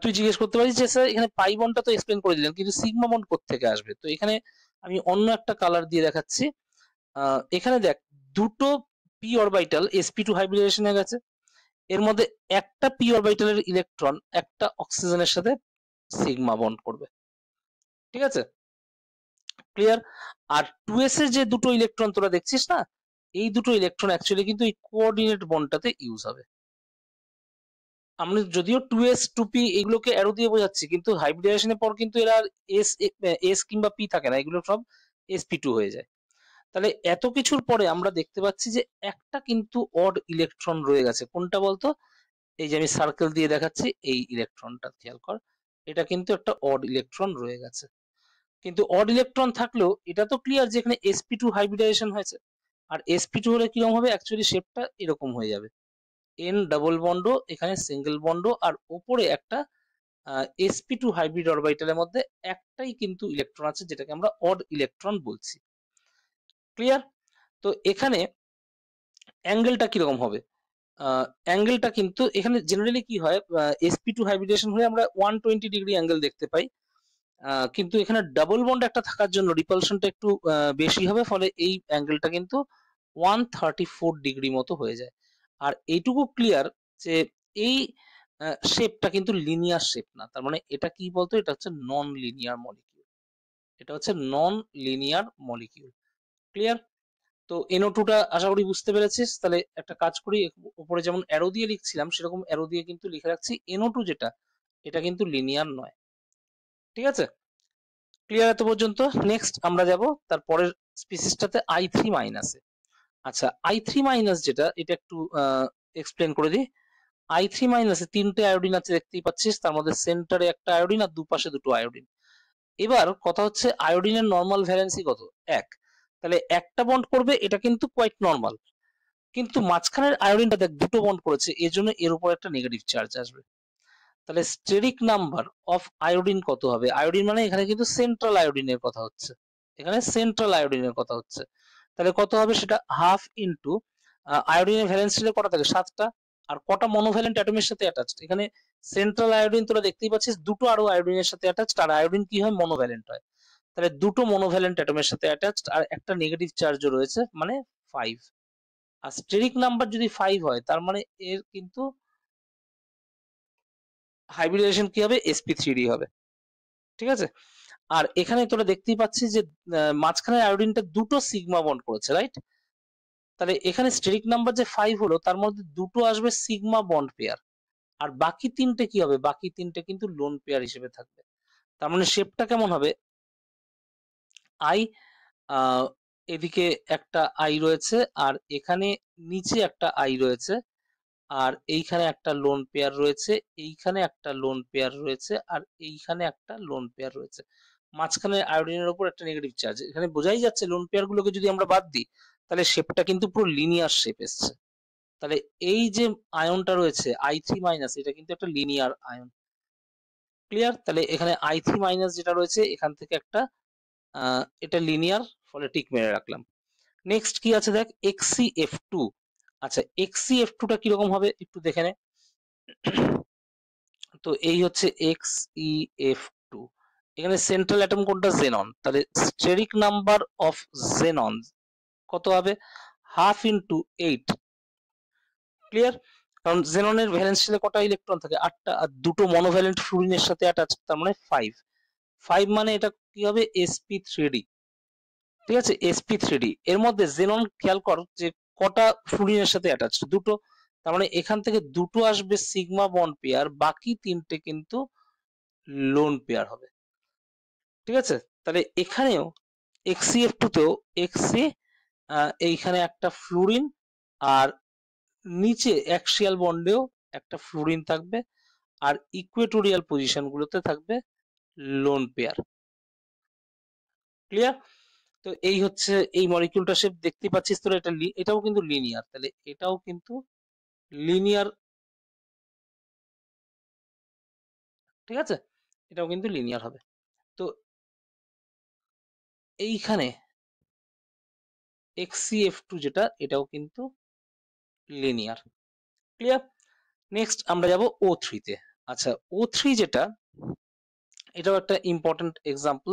তুই জিজ্ঞেস করতে পারিস যে স্যার এখানে পাই বন্ডটা তো এক্সপ্লেন করে দিলেন, কিন্তু সিগমা বন্ড কোত্থেকে আসবে? তো এখানে আমি অন্য একটা কালার দিয়ে দেখাচ্ছি। এখানে দেখ দুটো পি অরবিটাল sp2 হাইব্রিডাইজেশনে গেছে। এর মধ্যে একটা পি অরবিটালের ইলেকট্রন একটা অক্সিজেনের সাথে সিগমা বন্ড করবে। ঠিক আছে? ক্লিয়ার? আর 2s এর যে দুটো ইলেকট্রন তোরা দেখছিস না, এই দুটো ইলেকট্রন অ্যাকচুয়ালি কিন্তু এই কোঅর্ডিনেট বন্ডটাতে ইউজ হবে। আমরা যদিও 2s 2p এগুলোকে অ্যারো দিয়ে বোঝাচ্ছি, কিন্তু হাইব্রিডাইজেশনের পর কিন্তু এরা এস এস কিংবা পি থাকে না, এগুলো সব sp2 হয়ে যায়। তাহলে এত কিছুর পরে আমরা দেখতে পাচ্ছি যে একটা কিন্তু অড ইলেকট্রন রয়ে গেছে। কোনটা বলতো? এই যে আমি সার্কেল দিয়ে দেখাচ্ছি এই ইলেকট্রনটা খেয়াল কর, এটা কিন্তু একটা অড ইলেকট্রন রয়ে গেছে। কিন্তু অড ইলেকট্রন থাকলেও এটা তো ক্লিয়ার যে এখানে sp2 হাইব্রিডাইজেশন হয়েছে। আর sp2 হলে কিরকম হবে? অ্যাকচুয়ালি শেপটা এরকম হয়ে যাবে, n ডাবল বন্ড, এখানে সিঙ্গেল বন্ড, আর উপরে একটা sp2 হাইব্রিড অরবিটালের মধ্যে একটাই কিন্তু ইলেকট্রন আছে, যেটাকে আমরা অড ইলেকট্রন বলছি। ক্লিয়ার? তো এখানে অ্যাঙ্গেলটা কিরকম হবে? অ্যাঙ্গেলটা কিন্তু এখানে জেনারেলি কি হয়, sp2 হাইব্রিডেশন হলে আমরা 120 ডিগ্রি অ্যাঙ্গেল দেখতে পাই। কিন্তু এখানে ডাবল বন্ড একটা থাকার জন্য রিপালশনটা একটু বেশি হবে, ফলে এই অ্যাঙ্গেলটা কিন্তু 134 ডিগ্রি মতো হয়ে যায়। আর এইটুকু ক্লিয়ার যে এই শেপটা কিন্তু লিনিয়ার শেপ না। তার মানে এটা কি বলতো? এটা হচ্ছে নন লিনিয়ার মলিকিউল। এটা হচ্ছে নন লিনিয়ার মলিকিউল। ক্লিয়ার? তো NO2 টা আশা করি বুঝতে পেরেছিস। তাহলে একটা কাজ করি, উপরে যেমন অ্যারো দিয়ে লিখছিলাম সেরকম অ্যারো দিয়ে কিন্তু লিখে রাখছি NO2 যেটা, এটা কিন্তু লিনিয়ার নয়। ঠিক আছে? ক্লিয়ার এত পর্যন্ত? নেক্সট আমরা যাব তারপরের স্পিসিসটাতে I3 মাইনাসে। আচ্ছা, I3 মাইনাস যেটা, এটা একটু এক্সপ্লেন করে দিই। I3 মাইনাসে 3টে আয়োডিন আছে দেখতেই পাচ্ছিস, তার মধ্যে সেন্টারে একটা আয়োডিন আর দুপাশে দুটো আয়োডিন। এবার কথা হচ্ছে আয়োডিনের নর্মাল ভ্যালেন্সি কত? 1। তাহলে একটা বন্ড করবে, এটা কিন্তু কোয়াইট নর্মাল। কিন্তু মাঝখানের আয়োডিনটা দেখ দুটো বন্ড করেছে, এর জন্য এর উপর একটা নেগেটিভ চার্জ আসবে। তাহলে স্টেরিক নাম্বার অফ আয়োডিন কত হবে? আয়োডিন মানে এখানে কিন্তু সেন্ট্রাল আয়োডিনের কথা হচ্ছে, এখানে সেন্ট্রাল আয়োডিনের কথা হচ্ছে। তাহলে কত হবে সেটা? হাফ ইন্টু আয়োডিনের ভ্যালেন্স ছিল কটা থাকে? 7টা। আর কটা মনোভ্যালেন্ট অ্যাটমের সাথে অ্যাটাচড? এখানে সেন্ট্রাল আয়োডিন তোরা দেখতেই পাচ্ছিস দুটো আরো আয়োডিনের সাথে অ্যাটাচড, আর আয়োডিন কি হয়? মনোভ্যালেন্ট হয়। তাহলে দুটো মনোভ্যালেন্ট অ্যাটমের সাথে অ্যাটাচড আর একটা নেগেটিভ চার্জও রয়েছে, মানে 5। আর স্টেরিক নাম্বার যদি 5 হয়, তার মানে এর কিন্তু হাইব্রিডাইজেশন কি হবে? sp3d হবে। ঠিক আছে? আর এখানে তোরা দেখতেই পাচ্ছিস যে মাঝখানে আয়োডিনটা দুটো সিগমা বন্ড করেছে, রাইট? তাহলে এখানে স্টেরিক নাম্বার যে 5 হলো, তার মধ্যে দুটো আসবে সিগমা বন্ড পেয়ার, আর বাকি তিনটে কি হবে? বাকি তিনটে কিন্তু লোন পেয়ার হিসেবে থাকবে। তার মানে শেপটা কেমন হবে? আই এদিকে একটা আই রয়েছে, আর এখানে নিচে একটা আই রয়েছে, আর এইখানে একটা লোন পেয়ার রয়েছে, এইখানে একটা লোন পেয়ার রয়েছে, আর এইখানে একটা লোন পেয়ার রয়েছে। মাঝখানে আয়োডিনের উপর একটা নেগেটিভ চার্জ। এখানে বোঝাই যাচ্ছে লোন পেয়ার গুলোকে যদি আমরা বাদ দিই, তাহলে শেপটা কিন্তু পুরো লিনিয়ার শেপ এসছে। তাহলে এই যে আয়নটা রয়েছে I3 মাইনাস, এটা কিন্তু একটা লিনিয়ার আয়ন। ক্লিয়ার? তাহলে এখানে I3 মাইনাস যেটা রয়েছে, এখান থেকে একটা এটা লিনিয়ার, ফলে টিক মেরে রাখলাম। নেক্সট কি আছে দেখ, XCF2। আচ্ছা, XCF2 টা কিরকম হবে একটু দেখে নে। তো এই হচ্ছে XeF2। এখানে সেন্ট্রাল অ্যাটম কোনটা? জেনন। তাহলে স্টেরিক নাম্বার অফ জেনন কত হবে? Half into 8। ক্লিয়ার? কারণ জেননের ভ্যালেন্স শেলে কটা ইলেকট্রন থাকে? 8টা, আর দুটো মনোভ্যালেন্ট ফ্লুরিনের সাথে অ্যাটাচ, তার মানে 5। 5 মানে এটা কি হবে? sp3d। ঠিক আছে? sp3d। এর মধ্যে জেনন খেয়াল কর যে কটা ফ্লুরিনের সাথে অ্যাটাচ? দুটো। তার মানে এখান থেকে দুটো আসবে সিগমা বন্ড পেয়ার, বাকি তিনটে কিন্তু লোন পেয়ার হবে। ঠিক আছে? তাহলে এখানেও XCF2 তেও XC, এইখানে একটা ফ্লুরিন, আর নিচে অ্যাক্সিয়াল বন্ডেও একটা ফ্লুরিন থাকবে, আর ইকুয়েটোরিয়াল পজিশন গুলোতে থাকবে লোন পেয়ার। ক্লিয়ার? তো এই হচ্ছে এই মলিকিউলটা শেপ দেখতে পাচ্ছিস তোরা, এটাও কিন্তু লিনিয়ার। তাহলে এটাও কিন্তু লিনিয়ার। ঠিক আছে? এটাও কিন্তু লিনিয়ার হবে। তো এইখানে XCF2 যেটা, এটাও কিন্তু লিনিয়ার। ক্লিয়ার? নেক্সট আমরা যাব O3 তে। আচ্ছা, O3 যেটা, এটাও একটা ইম্পর্টেন্ট এক্সাম্পল।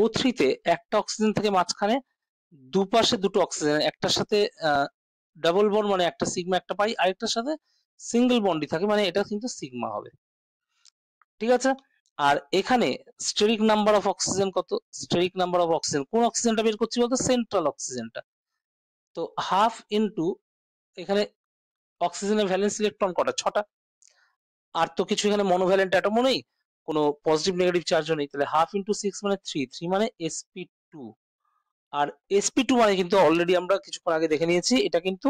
O3 তে একটা অক্সিজেন থেকে মাঝখানে দুপাশে দুটো অক্সিজেন, একটার সাথে ডাবল বন্ড মানে একটা সিগমা একটা পাই, আরেকটার সাথে সিঙ্গেল বন্ডই থাকে, মানে এটা কিন্তু সিগমা হবে। ঠিক আছে? আর এখানে স্টেরিক নাম্বার অফ অক্সিজেন কত? স্টেরিক নাম্বার অফ অক্সিজেন, কোন অক্সিজেনটা বের করছি বলতো? সেন্ট্রাল অক্সিজেনটা। তো হাফ ইন্টু, এখানে অক্সিজেনের ভ্যালেন্স ইলেকট্রন কটা? 6টা। আর তো কিছু এখানে মনোভ্যালেন্ট অ্যাটমও নেই, কোনো পজিটিভ নেগেটিভ চার্জও নেই। তাহলে হাফ ইন্টু 6 মানে 3। 3 মানে sp2। আর sp2 মানে কিন্তু অলরেডি আমরা কিছুক্ষণ আগে দেখে নিয়েছি, এটা কিন্তু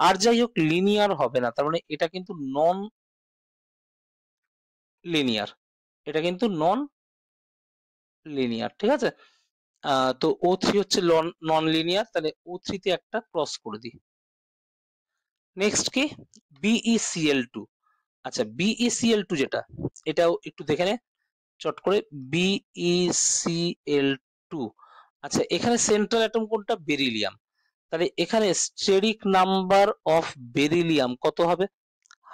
আর যাই হোক লিনিয়ার হবে না, তার মানে এটা কিন্তু নন লিনিয়ার। এটা কিন্তু নন লিনিয়ার। ঠিক আছে? তো O3 হচ্ছে নন লিনিয়ার, তাহলে O3 তে একটা ক্রস করে দিই। নেক্সট কি? BeCl2। আচ্ছা, BeCl2 যেটা, এটাও একটু দেখে নে চট করে। BeCl2। আচ্ছা, এখানে সেন্ট্রাল অ্যাটম কোনটা? বেরিলিয়াম। তাহলে এখানে স্টেরিক নাম্বার অফ বেরিলিয়াম কত হবে?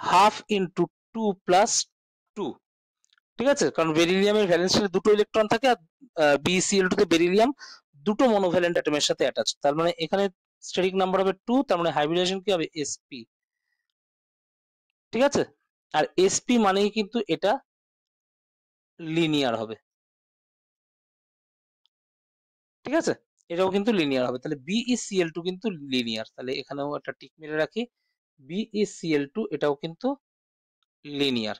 Half into 2 plus 2। ঠিক আছে? কারণ বেরিলিয়ামের ভ্যালেন্স শেলে দুটো ইলেকট্রন থাকে, আর BeCl2 তে বেরিলিয়াম দুটো মনোভ্যালেন্ট অ্যাটমের সাথে অ্যাটাচ, তার মানে এখানে স্টেরিক নাম্বার হবে 2, তার মানে হাইব্রিডেশন কি হবে? sp। ঠিক আছে? আর sp মানেই কিন্তু এটা লিনিয়ার হবে। ঠিক আছে? এটাও কিন্তু লিনিয়ার হবে। তাহলে BeCl2 কিন্তু লিনিয়ার। তাহলে এখানেও একটা টিক মেরে রাখি, BeCl2 এটাও কিন্তু লিনিয়ার।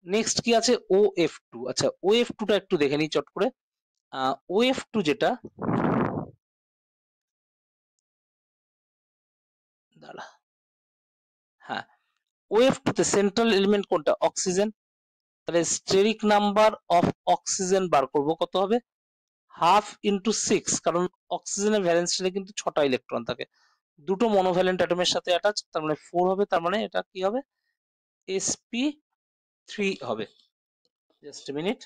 নেক্সট কি আছে? OF2। আচ্ছা, OF2 টা একটু দেখে নিই চট করে। OF2 যেটা, দাঁড়া, হ্যাঁ, OF2 তে সেন্ট্রাল এলিমেন্ট কোনটা? অক্সিজেন। তাহলে স্টেরিক নাম্বার অফ অক্সিজেন বার করব, কত হবে? 1/2 × 6, কারণ অক্সিজেনের ভ্যালেন্স শেলে কিন্তু 6টা ইলেকট্রন থাকে, দুটো মনোভ্যালেন্ট অ্যাটমের সাথে অ্যাটাচ, তার মানে 4 হবে, তার মানে এটা কি হবে? sp3 হবে। জাস্ট এ মিনিট,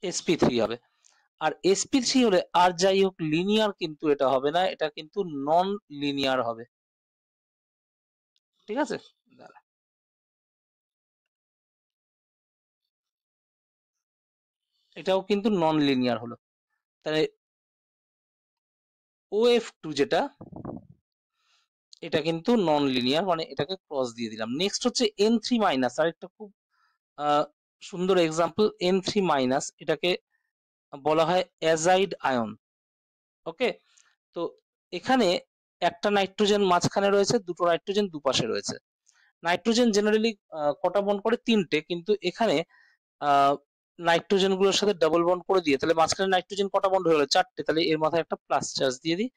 sp3 হবে। আর sp3 হলে আর যাই হোক লিনিয়ার কিন্তু এটা হবে না, এটা কিন্তু নন লিনিয়ার হবে। ঠিক আছে, দাঁড়া, এটাও কিন্তু নন লিনিয়ার হলো। তাহলে OF2 যেটা, এটা কিন্তু নন লিনিয়ার, মানে এটাকে ক্রস দিয়ে দিলাম। নেক্সট হচ্ছে N3-, আর একটা খুব সুন্দর এক্সাম্পল, N3-, এটাকে বলা হয় অ্যাজাইড আয়ন। ওকে, তো এখানে একটা নাইট্রোজেন মাঝখানে রয়েছে, দুটো নাইট্রোজেন দুপাশে রয়েছে। নাইট্রোজেন জেনারেলি কটা বন্ড করে? 3টে, কিন্তু এখানে নাইট্রোজেন গুলোর সাথে ডাবল বন্ড করে দিয়ে, তাহলে মাঝখানে নাইট্রোজেন কটা বন্ড হয়ে গেল? 4টে, তাহলে এর মাথায় একটা প্লাস চার্জ দিয়ে দিই,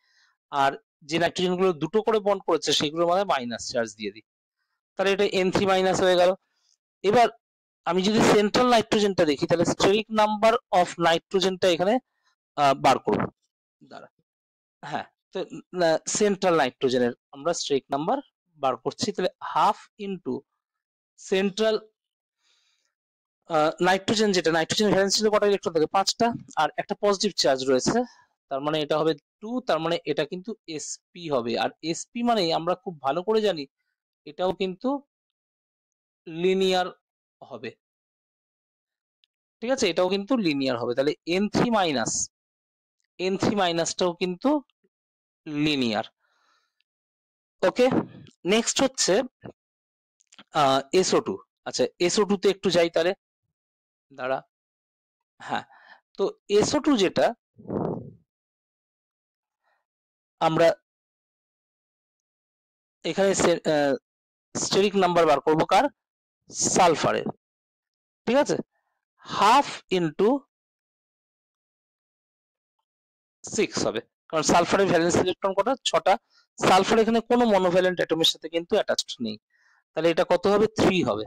আর যে নাইট্রোজেন গুলো দুটো করে বন্ড করেছে সেগুলোর মাথায় মাইনাস চার্জ দিয়ে দিই, তাহলে এটা N3- হয়ে গেল। এবার আমি যদি সেন্ট্রাল নাইট্রোজেনটা দেখি, তাহলে স্টেরিক নাম্বার অফ নাইট্রোজেনটা এখানে বার করব, দাঁড়া, হ্যাঁ, তো সেন্ট্রাল নাইট্রোজেনের আমরা স্টেরিক নাম্বার বার করছি, তাহলে 1/2 × সেন্ট্রাল নাইট্রোজেন, যেটা নাইট্রোজেন ভ্যালেন্স ছিল কটা ইলেকট্রন থাকে? 5টা, আর একটা পজিটিভ চার্জ রয়েছে, তার মানে এটা হবে 2, তার মানে এটা কিন্তু sp হবে। আর sp মানে আমরা খুব ভালো করে জানি এটাও কিন্তু লিনিয়ার হবে। ঠিক আছে, এটাও কিন্তু লিনিয়ার হবে, তাহলে N3-টাও কিন্তু লিনিয়ার। ওকে, নেক্সট হচ্ছে SO2। আচ্ছা, SO2 তে একটু যাই তাহলে, দাঁড়া, হ্যাঁ, তো SO2 যেটা, আমরা এখানে স্টেরিক নাম্বার বার করবো কার? সালফারের। ঠিক আছে, 1/2 × 6 হবে, কারণ সালফারের ভ্যালেন্স ইলেকট্রন কটা? 6টা। সালফার এখানে কোনো মনোভ্যালেন্ট অ্যাটমের সাথে কিন্তু অ্যাটাচড নেই, তাহলে এটা কত হবে? 3 হবে।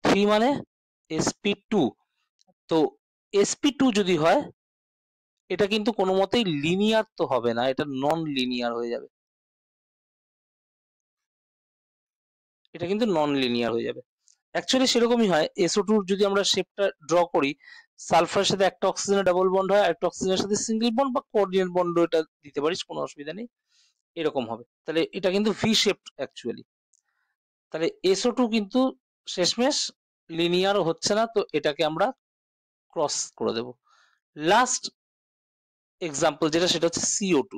3 মানে sp2। তো sp2 যদি হয়, এটা কিন্তু কোনো মতেই লিনিয়ার তো হবে না, এটা নন লিনিয়ার হয়ে যাবে, এটা কিন্তু নন লিনিয়ার হয়ে যাবে। অ্যাকচুয়ালি সেরকমই হয়, SO2 যদি আমরা শেপটা ড্র করি, সালফারের সাথে একটা অক্সিজেনের ডাবল বন্ড হয়, আর একটা অক্সিজেনের সাথে সিঙ্গেল বন্ড বা কোঅর্ডিনেট বন্ড, এটা দিতে পারিস, কোনো অসুবিধা নেই, এরকম হবে। তাহলে এটা কিন্তু ভি শেপ অ্যাকচুয়ালি, তাহলে SO2 কিন্তু শেষমেশ লিনিয়ারও হচ্ছে না, তো এটাকে আমরা ক্রস করে দেব। লাস্ট এক্সাম্পল যেটা, সেটা হচ্ছে CO2।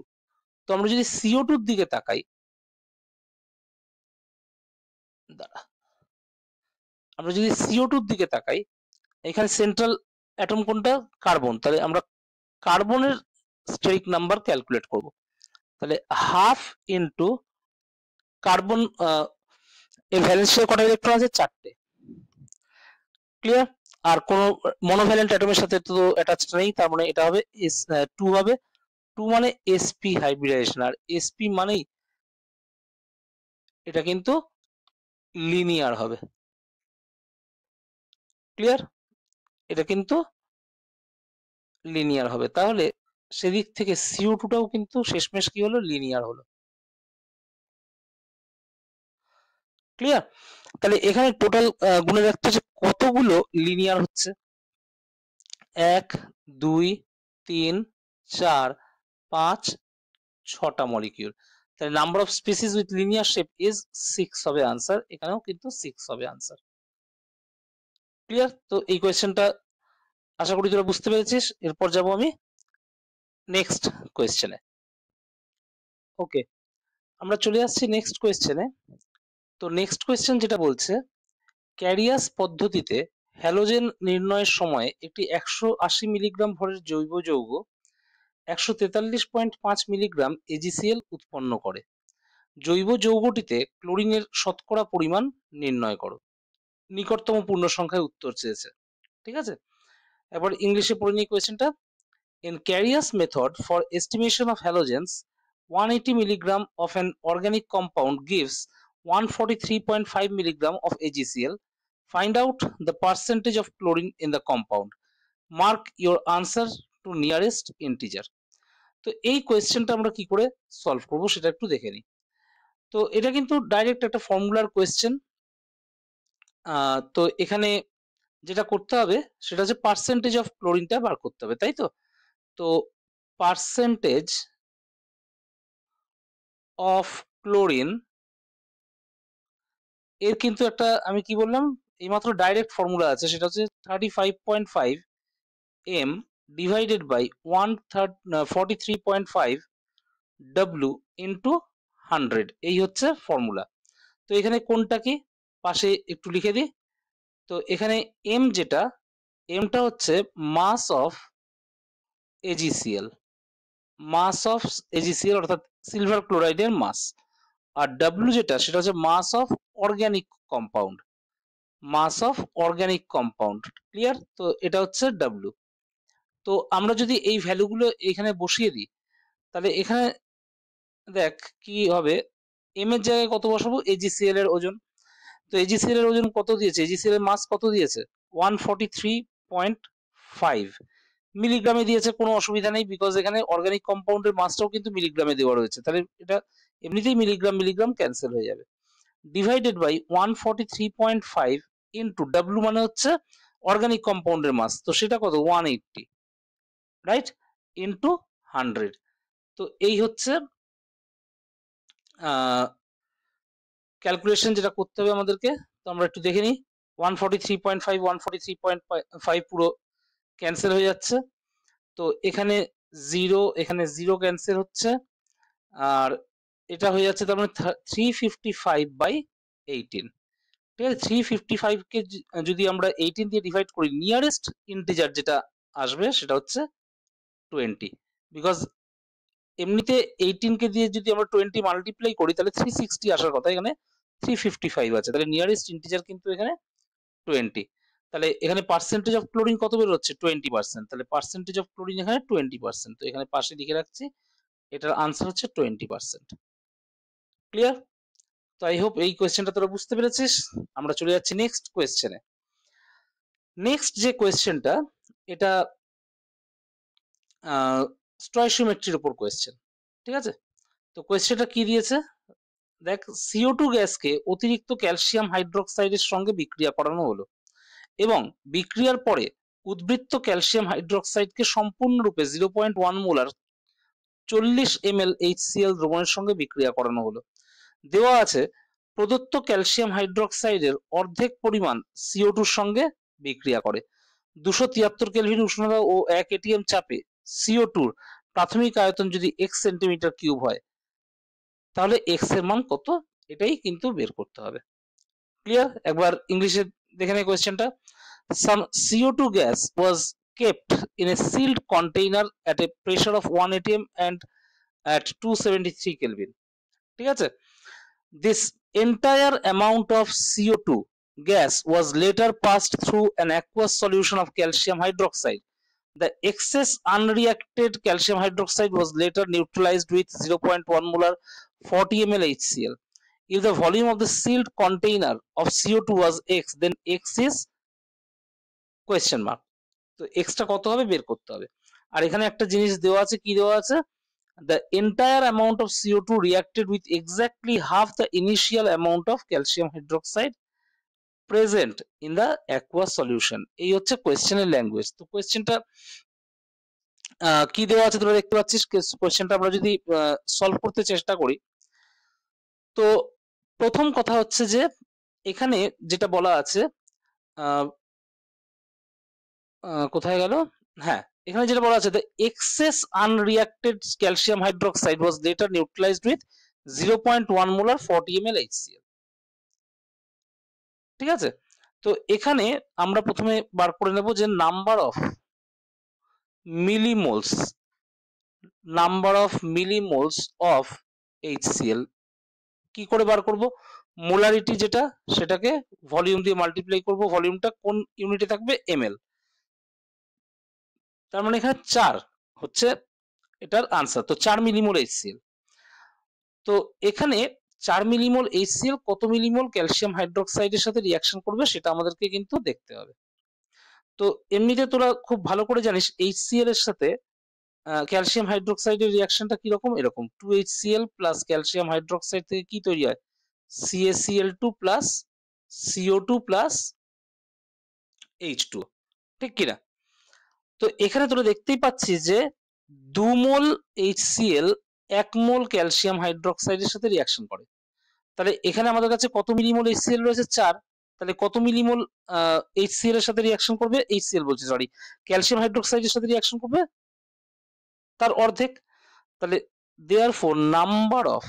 তো আমরা যদি CO2-র দিকে তাকাই, দাঁড়া, আমরা যদি CO2-র দিকে তাকাই, এখানে সেন্ট্রাল অ্যাটম কোনটা? কার্বন, তাহলে আমরা কার্বনের স্টেরিক নাম্বার ক্যালকুলেট করব, তাহলে 1/2 × কার্বন, এর ভ্যালেন্স শেলে কটা ইলেকট্রন আছে? 4টে, ক্লিয়ার। আর কোন মনোভ্যালেন্ট অ্যাটমের সাথে তো অ্যাটাচড নেই, তার মানে এটা হবে 2 হবে। 2 মানে sp হাইব্রিডাইজেশন, আর sp মানেই এটা কিন্তু লিনিয়ার হবে, ক্লিয়ার, এটা কিন্তু লিনিয়ার হবে। তাহলে সেদিক থেকে CO2-টাও কিন্তু শেষমেশ কি হলো? লিনিয়ার হলো, ক্লিয়ার। তাহলে এখানে টোটাল গুণে রাখতে হচ্ছে কতগুলো লিনিয়ার হচ্ছে, 1 2 3 4 5 6টা মলিকিউল। তাহলে number of species with linear shape is 6 হবে আনসার, এখানেও কিন্তু 6 হবে আনসার, ক্লিয়ার। তো এই কোয়েশ্চেনটা আশা করি তোরা বুঝতে পেরেছিস। এরপর যাব আমি নেক্সট কোয়েশ্চেনে। ওকে, আমরা চলে আসছি নেক্সট কোয়েশ্চেনে। তো নেক্সট কোয়েশ্চেন যেটা বলছে, ক্যারিয়াস পদ্ধতিতে হ্যালোজেন নির্ণয়ের সময় একটি 180 মিলিগ্রাম ভরের জৈব যৌগ 143.5 মিলিগ্রাম AgCl উৎপন্ন করে। জৈব যৌগটিতে ক্লোরিনের শতকরা পরিমাণ নির্ণয় করো। নিকটতম পূর্ণ সংখ্যায় উত্তর চেয়েছে। ঠিক আছে, এবার ইংলিশে পড়ে নিই কোয়েশ্চেনটা। In Carrier's method for estimation of halogens, 180 mg of an organic compound gives 143.5 mg of AgCl. Find out the percentage of chlorine in the compound. Mark your answer to nearest integer. তো এই কোয়েশ্চেনটা আমরা কি করে solve করব সেটা একটু দেখে নিই। তো এটা কিন্তু ডাইরেক্ট একটা ফর্মুলার কোয়েশ্চেন। তো এখানে যেটা করতে হবে সেটা হচ্ছে পার্সেন্টেজ অফ ক্লোরিনটা বার করতে হবে, তাই তো? তো পার্সেন্টেজ অফ ক্লোরিন এর কিন্তু একটা আমি কি বললাম এইমাত্র ডাইরেক্ট ফর্মুলা আছে, সেটা হচ্ছে 35.5 m divided by 143.5 w into 100, এই হচ্ছে ফর্মুলা। তো এখানে কোনটা কি পাশে একটু লিখে দিই। তো এখানে m যেটা, mটা হচ্ছে mass of AgCl, mass of AgCl অর্থাৎ সিলভার ক্লোরাইডের মাস। আর W যেটা সেটা হচ্ছে mass of organic compound, mass of organic compound. Clear? তো এটা হচ্ছে W। তো আমরা যদি এই ভ্যালুগুলো এখানে বসিয়ে দিই তাহলে এখানে দেখ কি হবে, m এর জায়গায় কত বসাবো, AgCl এর ওজন। তো AgCl এর ওজন কত দিয়েছে, AgCl এর মাস কত দিয়েছে, 143.5 মিলিগ্রামে দিয়েছে। কোনো অসুবিধা নেই, বিকজ এখানে অর্গানিক কম্পাউন্ডের মাসটাও কিন্তু মিলিগ্রামে দেওয়া রয়েছে, তাহলে এটা এমনিতেই মিলিগ্রাম মিলিগ্রাম ক্যান্সেল হয়ে যাবে। ডিভাইডেড বাই 143.5 ইন্টু ডাব্লিউ মানে হচ্ছে অর্গানিক কম্পাউন্ডের মাস, তো সেটা কত 180, রাইট, ইন্টু 100। তো এই হচ্ছে ক্যালকুলেশন যেটা করতে হবে আমাদেরকে। তো আমরা একটু দেখে নিই। 143.5 143.5 পুরো ক্যান্সেল হয়ে যাচ্ছে। তো এখানে জিরো, এখানে জিরো ক্যান্সেল হচ্ছে, আর এটা হয়ে যাচ্ছে তার মানে 355/18। ঠিক আছে, 355 কে যদি আমরা 18 দিয়ে ডিভাইড করি, নিয়ারেস্ট ইন্টিজার যেটা আসবে সেটা হচ্ছে 20, বিকজ এমনিতে 18 কে দিয়ে যদি আমরা 20 মাল্টিপ্লাই করি তাহলে 360 আসার কথা, এখানে 355 আছে, তাহলে নিয়ারেস্ট ইন্টিজার কিন্তু এখানে 20। তাহলে এখানে পার্সেন্টেজ অফ ক্লোরিন কত বেরোচ্ছে, 20%। তাহলে পার্সেন্টেজ অফ ক্লোরিন এখানে 20%। তো এখানে পাশে লিখে রাখছি, এটার আনসার হচ্ছে 20%। ক্লিয়ার? তো আই হোপ এই কোয়েশ্চেনটা তোরা বুঝতে পেরেছিস। আমরা চলে যাচ্ছি নেক্সট কোয়েশ্চেনে। নেক্সট যে কোয়েশ্চেনটা, এটা স্টয়চিওমেট্রির উপর কোয়েশ্চেন। ঠিক আছে, তো কোয়েশ্চেনটা কি দিয়েছে দেখ, CO2 গ্যাসকে অতিরিক্ত ক্যালসিয়াম হাইড্রোক্সাইডের সঙ্গে বিক্রিয়া করানো হলো এবং বিক্রিয়ার পরে উদ্বৃত্ত ক্যালসিয়াম হাইড্রোক্সাইডকে সম্পূর্ণরূপে 0.1 মোলার 40 ml HCl দ্রবণের সঙ্গে বিক্রিয়া করানো হলো। দেওয়া আছে প্রদত্ত ক্যালসিয়াম হাইড্রোক্সাইডের অর্ধেক পরিমাণ CO2 এর সঙ্গে বিক্রিয়া করে। 273 কেলভিন উষ্ণতা ও 1 atm চাপে CO2 এর প্রাথমিক আয়তন যদি x সেন্টিমিটার কিউব হয় তাহলে x এর মান কত, এটাই কিন্তু বের করতে হবে। ক্লিয়ার? একবার ইংলিশে দেখে নেই কোয়েশ্চেনটা। Some CO2 gas was kept in a sealed container at a pressure of 1 atm and at 273 Kelvin. ঠিক আছে, this entire amount of CO2 gas was later passed through an aqueous solution of calcium hydroxide. The excess unreacted calcium hydroxide was later neutralized with 0.1 molar 40 ml HCl. If the volume of the sealed container of CO2 was x, then x is question mark. তো extra কত হবে বের করতে হবে। আর এখানে একটা জিনিস দেওয়া আছে, কি দেওয়া আছে, the entire amount of CO2 reacted with exactly half the initial amount of calcium hydroxide present in the aqueous solution. এই হচ্ছে কোয়েশ্চেনের ল্যাঙ্গুয়েজ। তো কোয়েশ্চেনটা কি দেওয়া আছে তোরা দেখতে পাচ্ছিস। কোয়েশ্চেনটা আমরা যদি সলভ করতে চেষ্টা করি, তো প্রথম কথা হচ্ছে যে এখানে যেটা বলা আছে, কোথায় গেল, হ্যাঁ এখানে যেটা বলা আছে, the excess unreacted calcium hydroxide was later neutralized with 0.1 molar 40 ml HCl। ঠিক আছে, তো এখানে আমরা প্রথমে বার করে নেব যে number of মিলিমোলস, number of মিলিমোলস of HCl কি করে বার করব, মোলারিটি যেটা সেটাকে ভলিউম দিয়ে মাল্টিপ্লাই করব, ভলিউমটা কোন ইউনিটে থাকবে, ml। তার মানে এখানে 4 হচ্ছে এটার আনসার। তো 4 মিলিমোল HCl। তো এখানে 4 মিলিমোল HCl কত মিলিমোল ক্যালসিয়াম হাইড্রোক্সাইডের সাথে রিয়াকশন করবে সেটা আমাদেরকে কিন্তু দেখতে হবে। তো এমনিতে তোরা খুব ভালো করে জানিস HCl এর সাথে ক্যালসিয়াম হাইড্রোক্সাইডের রিয়াকশনটা কিরকম, এরকম 2HCl প্লাস ক্যালসিয়াম হাইড্রোক্সাইড থেকে কি তৈরি হয়, CaCl2 plus CO2 plus H2, ঠিক কিনা? তো এখানে তোরা দেখতেই পাচ্ছিস যে 2 মোল HCl 1 মোল ক্যালসিয়াম হাইড্রোক্সাইডের সাথে রিয়াকশন করে। তাহলে এখানে আমাদের কাছে কত মিলিমোল HCl রয়েছে, 4। তাহলে কত মিলিমোল HCl এর সাথে রিয়াকশন করবে, HCl বলছি সরি, ক্যালসিয়াম হাইড্রোক্সাইডের সাথে রিয়াকশন করবে তার অর্ধেক। তাহলে therefore number of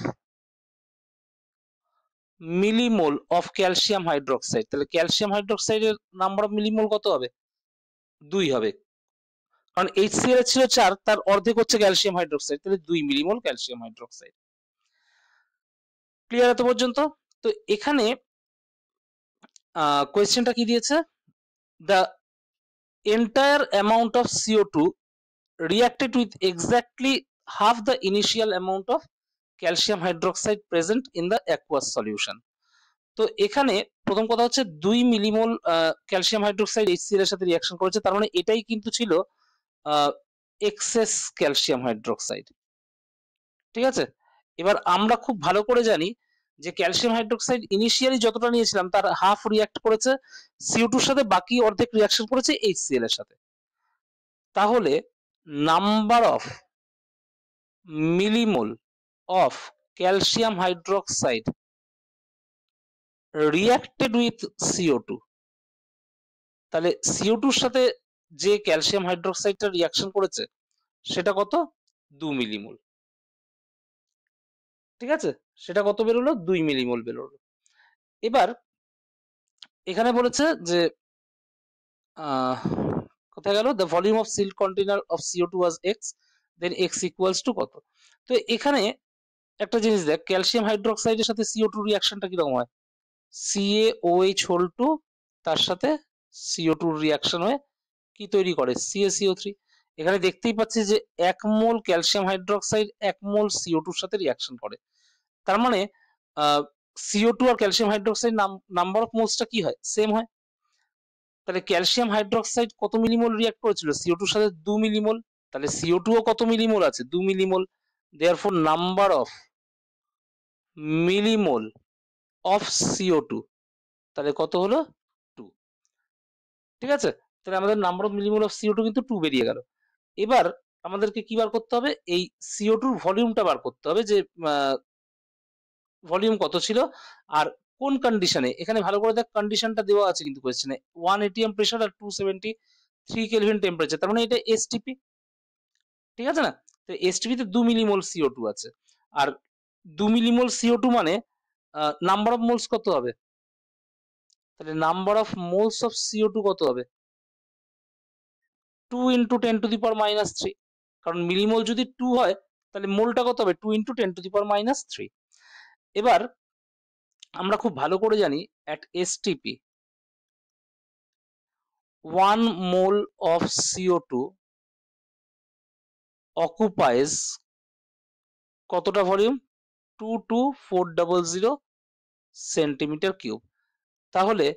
millimole of calcium hydroxide, তাহলে ক্যালসিয়াম হাইড্রোক্সাইডের নাম্বার অফ মিলিমোল কত হবে, 2 হবে, কারণ HCl এর ছিল 4, তার অর্ধেক হচ্ছে ক্যালসিয়াম হাইড্রোক্সাইড, তাহলে 2 মিলিমোল ক্যালসিয়াম হাইড্রোক্সাইড। ক্লিয়ার এত পর্যন্ত? তো এখানে কোয়েশ্চেনটা কি দিয়েছে, the entire amount of CO2 reacted with exactly half the initial amount of calcium hydroxide present in the aqueous solution। তো এখানে প্রথম কথা হচ্ছে 2 মিলিমোল ক্যালসিয়াম হাইড্রোক্সাইড HCl এর সাথে রিয়াকশন করেছে, তার মানে এটাই কিন্তু ছিল এক্সেস ক্যালসিয়াম হাইড্রোক্সাইড, ঠিক আছে? এবার আমরা খুব ভালো করে জানি যে ক্যালসিয়াম হাইড্রোক্সাইড ইনিশিয়ালি যতটা নিয়েছিলাম তার হাফ রিয়াক্ট করেছে CO2 এর সাথে, বাকি অর্ধেক রিয়াকশন করেছে HCl এর সাথে। তাহলে number of millimole of calcium hydroxide reacted with CO2, তাহলে CO2 এর সাথে যে ক্যালসিয়াম হাইড্রোক্সাইডটা রিয়াকশন করেছে সেটা কত, 2 মিলিমোল, ঠিক আছে? সেটা কত বেরোলো, 2 মিলিমোল বেরোলো। এবার এখানে বলেছে যে কোথায় গেল, the volume of sealed container of CO2 was x, then x equals to কত। তো এখানে একটা জিনিস দেখ, ক্যালসিয়াম হাইড্রোক্সাইডের সাথে CO2 রিয়াকশনটা কিরকম হয়, CaOH তার সাথে CO2 রিয়াকশন হয়ে কি তৈরি করে, CaCO3। এখানে দেখতেই পাচ্ছি যে 1 মোল ক্যালসিয়াম হাইড্রোক্সাইড 1 মোল CO2 এর সাথে রিয়াকশন করে, তার মানে CO2 আর ক্যালসিয়াম হাইড্রোক্সাইড নাম্বার অফ মোলসটা কি হয়, সেম হয়। তাহলে ক্যালসিয়াম হাইড্রোক্সাইড কত মিলিমোল রিয়াক্ট করেছিল, CO2 এর সাথে 2 মিলিমোল, তাহলে CO2 ও কত মিলিমোল আছে, 2 millimole. Therefore number of millimole of CO2 তাহলে কত হলো, 2, ঠিক আছে? তাহলে আমাদের number of millimole of CO2 কিন্তু 2 বেরিয়ে গেল। এবার আমাদেরকে কি বার করতে হবে, এই CO2 এর ভলিউমটা বার করতে হবে, যে ভলিউম কত ছিল আর কোন কন্ডিশনে। এখানে ভালো করে দেখ, কন্ডিশনটা দেওয়া আছে কিন্তু কোয়েশ্চেনে, 1 atm প্রেসার আর 273 কেলভিন টেম্পারেচার, তার মানে এটা এসটিপি, ঠিক আছে না? তো এসটিপি তে 2 মিলিমোল CO2 আছে, আর 2 মিলিমোল CO2 মানে নাম্বার অফ মোলস কত হবে, তাহলে number of moles of CO2 কত হবে, 2 into 10 two the power minus 3, কারণ মিলিমোল যদি 2 হয় তাহলে মোলটা কত হবে, 2 into 10 two the power minus 3। এবার আমরা খুব ভালো করে জানি at STP 1 mole of CO2 occupies কতটা ভলিউম, 22400 সেন্টিমিটার কিউব। তাহলে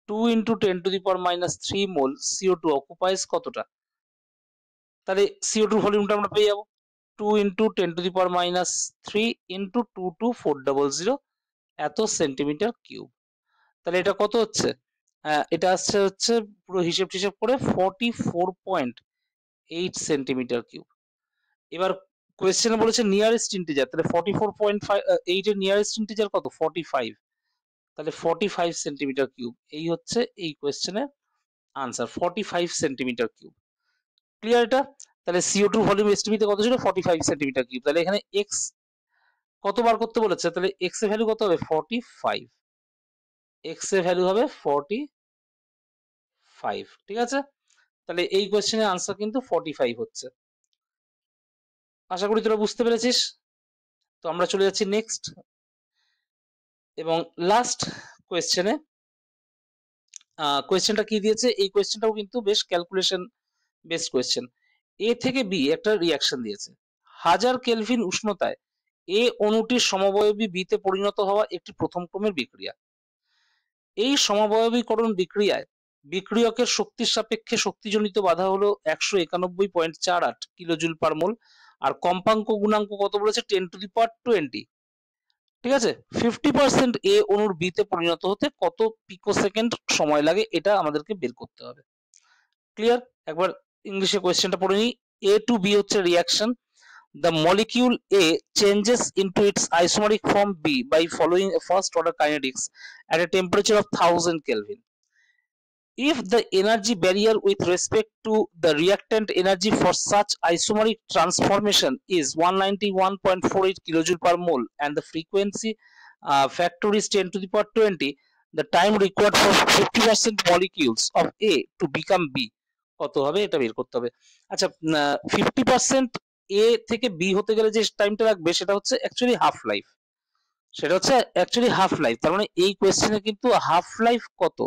2 into 10 two the power minus 3 mole CO2 occupies কতটা, তাহলে CO2 ভলিউমটা আমরা পেয়ে যাবো 2 into 10 two the power minus 3 into 22400 এত সেন্টিমিটার কিউব। তাহলে এটা কত হচ্ছে, এটা আসছে হচ্ছে পুরো হিসেব করে 44.8 সেন্টিমিটার কিউব। এবার কোয়েশ্চেনে বলেছে নিয়ারেস্ট ইন্টিজার, তাহলে 44.8 এর নিয়ারেস্ট ইন্টিজার কত, 45, তাহলে 45 সেন্টিমিটার কিউব। এই হচ্ছে এই কোয়েশ্চেনের আনসার, 45 সেন্টিমিটার কিউব। ক্লিয়ার এটা? তাহলে CO2 ভলিউম এস্টিমেটে কত ছিল, 45 সেন্টিমিটার কিউব। তাহলে এখানে x কতবার করতে বলেছে, তাহলে x এর ভ্যালু কত হবে, 45, x এর ভ্যালু হবে 45, ঠিক আছে? তাহলে এই কোয়েশ্চেনের আনসার কিন্তু 45 হচ্ছে। আশা করি তোরা বুঝতে পেরেছিস। তো আমরা চলে যাচ্ছি নেক্সট। এবং লাস্ট কোয়েশ্চেনে কোয়েশ্চেনটা কি দিয়েছে, এই কোয়েশ্চেনটাও কিন্তু বেশ ক্যালকুলেশন বেসড কোয়েশ্চেন। এ থেকে বি একটা রিয়াকশন দিয়েছে। 1000 কেলভিন উষ্ণতায় এ অণুটির সমবয়বী বিতে পরিণত হওয়া একটি প্রথম ক্রমের বিক্রিয়া। এই সমবয়বীকরণ বিক্রিয়ায় বিক্রিয়কের শক্তির সাপেক্ষে শক্তিজনিত বাধা হলো 191.48 কিলোজুল পার মোল, আর কম্পাঙ্ক গুণাঙ্ক কত বলেছে, 10⁻20। ঠিক আছে, 50% এ অণুর বিতে পরিণত হতে কত পিকোসেকেন্ড সময় লাগে, এটা আমাদেরকে বের করতে হবে। ক্লিয়ার? একবার ইংলিশে কোয়েশ্চেনটা পড়ে নিই। এ টু বি হচ্ছে reaction. The molecule A changes into its isomeric form B by following a first order kinetics at a temperature of 1000 Kelvin. If the energy barrier with respect to the reactant energy for such isomeric transformation is 191.48 kilojoule per mole and the frequency factor is 10⁻20, the time required for 50% molecules of A to become B কত হবে, এটা বের করতে হবে। আচ্ছা, 50% এ থেকে B হতে গেলে যে টাইমটা লাগবে সেটা হচ্ছে অ্যাকচুয়ালি হাফ লাইফ, তার মানে এই কোয়েশ্চেনে কিন্তু হাফ লাইফ কত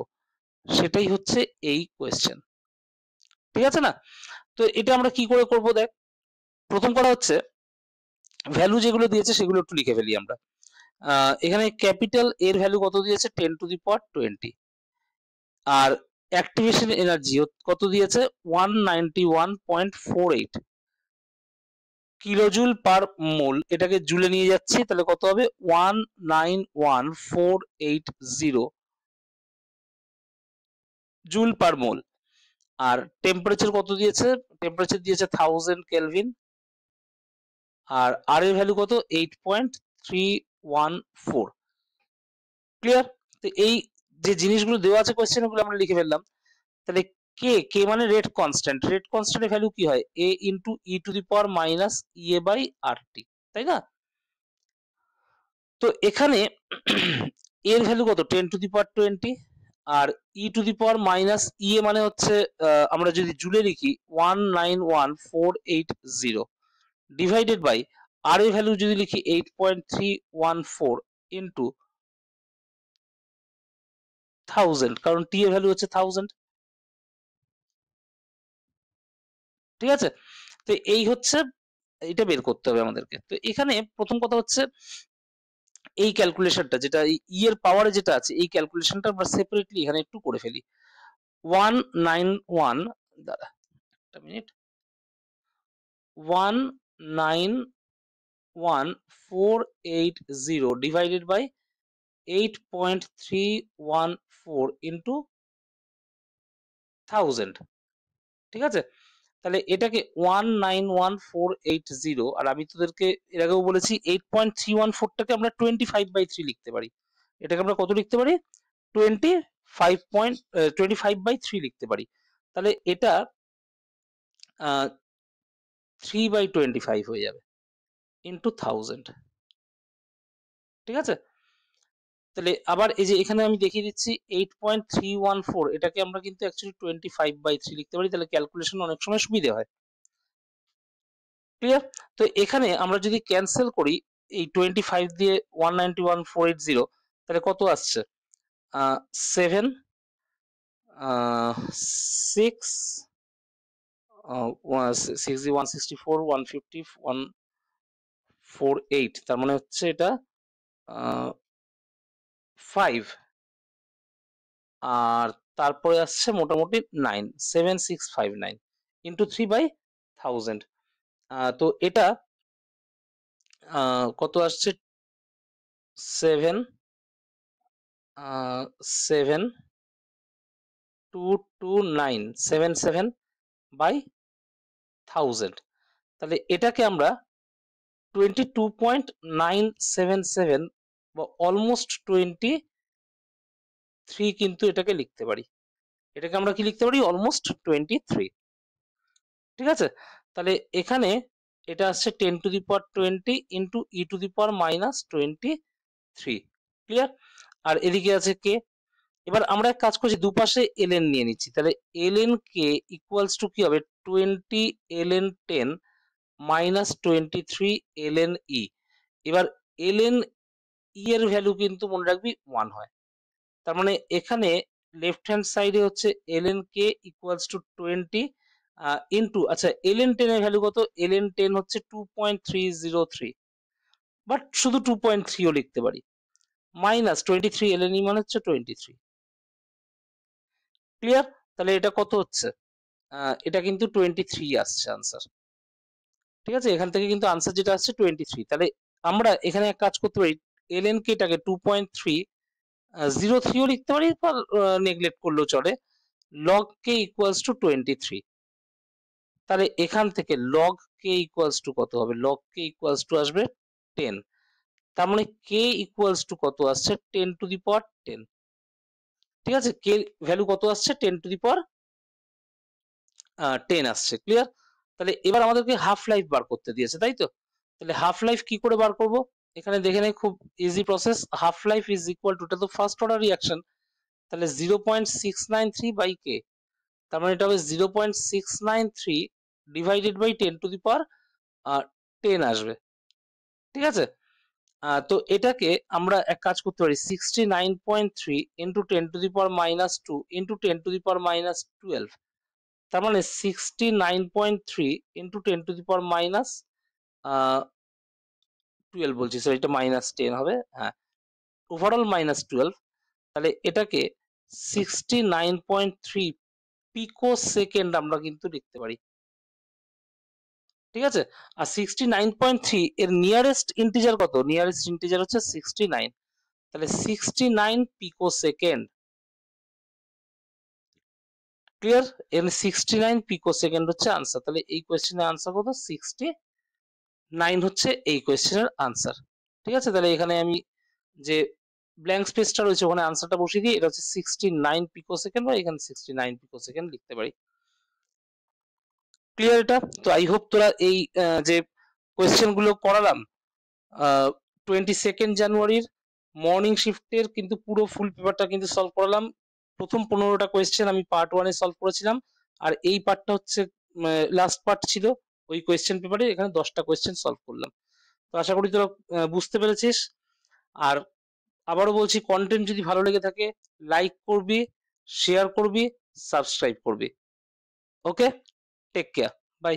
সেটাই হচ্ছে এই কোয়েশ্চেন। ঠিক আছে না? তো এটা আমরা কি করে করব, দেখ প্রথম করা হচ্ছে ভ্যালু যেগুলো দিয়েছে সেগুলো একটু লিখে ফেলি আমরা। এখানে ক্যাপিটাল এর ভ্যালু কত দিয়েছে, 10⁻20, আর অ্যাক্টিভেশন এনার্জি কত দিয়েছে, 191.48 কিলোজুল পার মোল। এটাকে জুলে নিয়ে যাচ্ছি, তাহলে কত হবে, 191,480 জুল পার মোল। আর টেম্পারেচার কত দিয়েছে, টেম্পারেচার দিয়েছে 1000 কেলভিন, আর আর এর ভ্যালু কত, 8.314। ক্লিয়ার? তো এই যে জিনিসগুলো দেওয়া আছে কোশ্চেন, গুলো আমরা লিখে ফেললাম। তাহলে কে মানে রেট কনস্ট্যান্ট, এর ভ্যালু কি হয়, a into e to the power minus Ea by R T, তাই না? তো এখানে এর ভ্যালু কত, 10⁻20, আর ই টু দি পাওয়ার মাইনাস ইএ মানে হচ্ছে আমরা যদি জুলে লিখি 191,480 ডিভাইডেড বাই আর এর ভ্যালু যদি লিখি 8.314 ইন্টু 1000, কারণ টি এর ভ্যালু হচ্ছে 1000। ঠিক আছে, তো এই হচ্ছে, এটা বের করতে হবে আমাদেরকে। তো এখানে প্রথম কথা হচ্ছে এই ক্যালকুলেশনটা, যেটা ই এর পাওয়ারে যেটা আছে, এই ক্যালকুলেশনটা আমরা সেপারেটলি এখানে একটু করে ফেলি। 191, দাঁড়া একটা মিনিট, 191,480 ডিভাইডেড বাই 8.314 ইন্টু 1000। ঠিক আছে, তাহলে এটাকে 191,480, আর আমি তোদেরকে এর আগেও বলেছি 8.314টাকে আমরা 25/3 লিখতে পারি। এটাকে আমরা কত লিখতে পারি, 25/3 লিখতে পারি। তাহলে এটা 3/25 হয়ে যাবে ইন্টু 1000। ঠিক আছে, তাহলে আবার এই যে এখানে আমি দেখিয়ে দিচ্ছি 8.314, এটাকে আমরা কিন্তু অ্যাকচুয়ালি 25/3 লিখতে পারি, তাহলে ক্যালকুলেশন অনেক সময় সুবিধা হয়। ক্লিয়ার? তো এখানে আমরা যদি ক্যান্সেল করি এই 25 দিয়ে 191,480, তাহলে কত আসছে, 7 6 60 164 150 148, তার মানে হচ্ছে এটা 5, আর তারপরে আসছে মোটামুটি 9, 7659 ইন্টু 3/1000। তো এটা কত আসছে, 7 7,229,77/1000। তাহলে এটাকে আমরা 22.977 বা অলমোস্ট 23 কিন্তু এটাকে লিখতে পারি। এটাকে আমরা কি লিখতে পারি, অলমোস্ট 23। ঠিক আছে, তাহলে এখানে এটা আসছে 10⁻20 into e to the power minus 23। Clear? আর এদিকে আছে কে। এবার আমরা এক কাজ করছি, দুপাশে ln নিয়ে নিচ্ছি, তাহলে ln কে ইকুয়ালস টু কি হবে, 20 ln 10 মাইনাস 23 ln ই। এবার ln এর ভ্যালু কিন্তু মনে রাখবি 1 হয়। তার মানে এখানে লেফট হ্যান্ড সাইডে হচ্ছে ln k equals to 20 into, আচ্ছা ln 10 এর ভ্যালু কত? ln 10 হচ্ছে 2.303, বাট শুধু 2.3 ও লিখতে পারি, মাইনাস 23 ln মানে হচ্ছে 23। ক্লিয়ার? তাহলে এটা কত হচ্ছে? এটা কিন্তু 23 আসছে আনসার। ঠিক আছে, এখান থেকে কিন্তু আনসার যেটা আসছে 23। তাহলে আমরা এখানে এক কাজ করতে পারি, ln k টাকে 2.303 ও লিখতে পারি, বা নেগলেক্ট করলেও চলে। log k equals to 23। তাহলে এখান থেকে log k ইকুয়ালস টু কত হবে? log k ইকুয়ালস টু আসবে 10। তার মানে k ইকুয়ালস টু কত আসছে? 10 টু দি পাওয়ার 10। ঠিক আছে, k ভ্যালু কত আসছে? 10 টু দি পাওয়ার 10 আসছে। ক্লিয়ার? তাহলে এবার আমাদেরকে হাফ লাইফ বার করতে দিয়েছে, তাই তো? তাহলে হাফ লাইফ কি করে বার করব? এখানে দেখে নেই, খুব easy process. Half life is equal two, এটা তো ফার্স্ট অর্ডার রিঅ্যাকশন, তাহলে 0.693 বাই k। তার মানে এটা হবে 0.693 ডিভাইডেড বাই 10 টু দি পাওয়ার 10 আসবে। ঠিক আছে, তো এটাকে আমরা এক কাজ করতে পারি, 69.3 into 10 two the power minus 2 into 10 two the power minus 12। তার মানে 69.3 into 10 two the power minus 12 বলছি, সো এটা মাইনাস 10 হবে। হ্যাঁ, ওভারঅল মাইনাস 12। তাহলে এটাকে 69.3 পিকো সেকেন্ড আমরা কিন্তু লিখতে পারি। ঠিক আছে, আর 69.3 এর নিয়ারেস্ট ইন্টিজার কত? নিয়ারেস্ট ইন্টিজার হচ্ছে 69। তাহলে 69 পিকো সেকেন্ড। ক্লিয়ার? এখানে 69 পিকো সেকেন্ড হচ্ছে আনসার। তাহলে এই কোয়েশ্চেনের আনসার কত? 69 হচ্ছে এই কোয়েশ্চেনের আনসার। ঠিক আছে, তাহলে এখানে আমি যে ব্ল্যাঙ্ক স্পেসটা রয়েছে ওখানে আনসারটা বসিয়ে দিই, এটা হচ্ছে 69 পিকো সেকেন্ড, বা এখানে 69 পিকো সেকেন্ড লিখতে পারি। ক্লিয়ার এটা? তো আই হোপ তোরা এই যে কোয়েশ্চেন গুলো করালাম 22 জানুয়ারির মর্নিং শিফটের কিন্তু পুরো ফুল পেপারটা কিন্তু সলভ করালাম। প্রথম 15টা কোয়েশ্চেন আমি পার্ট 1 এ সলভ করেছিলাম, আর এই পার্টটা হচ্ছে লাস্ট পার্ট ছিল ওই কোয়েশ্চেন পেপারে, এখানে 10টা কোয়েশ্চেন সলভ করলাম। তো আশা করি তোরা বুঝতে পেরেছিস। আর আবারও বলছি, কন্টেন্ট যদি ভালো লেগে থাকে লাইক করবি, শেয়ার করবি, সাবস্ক্রাইব করবি। ওকে, টেক কেয়ার, বাই।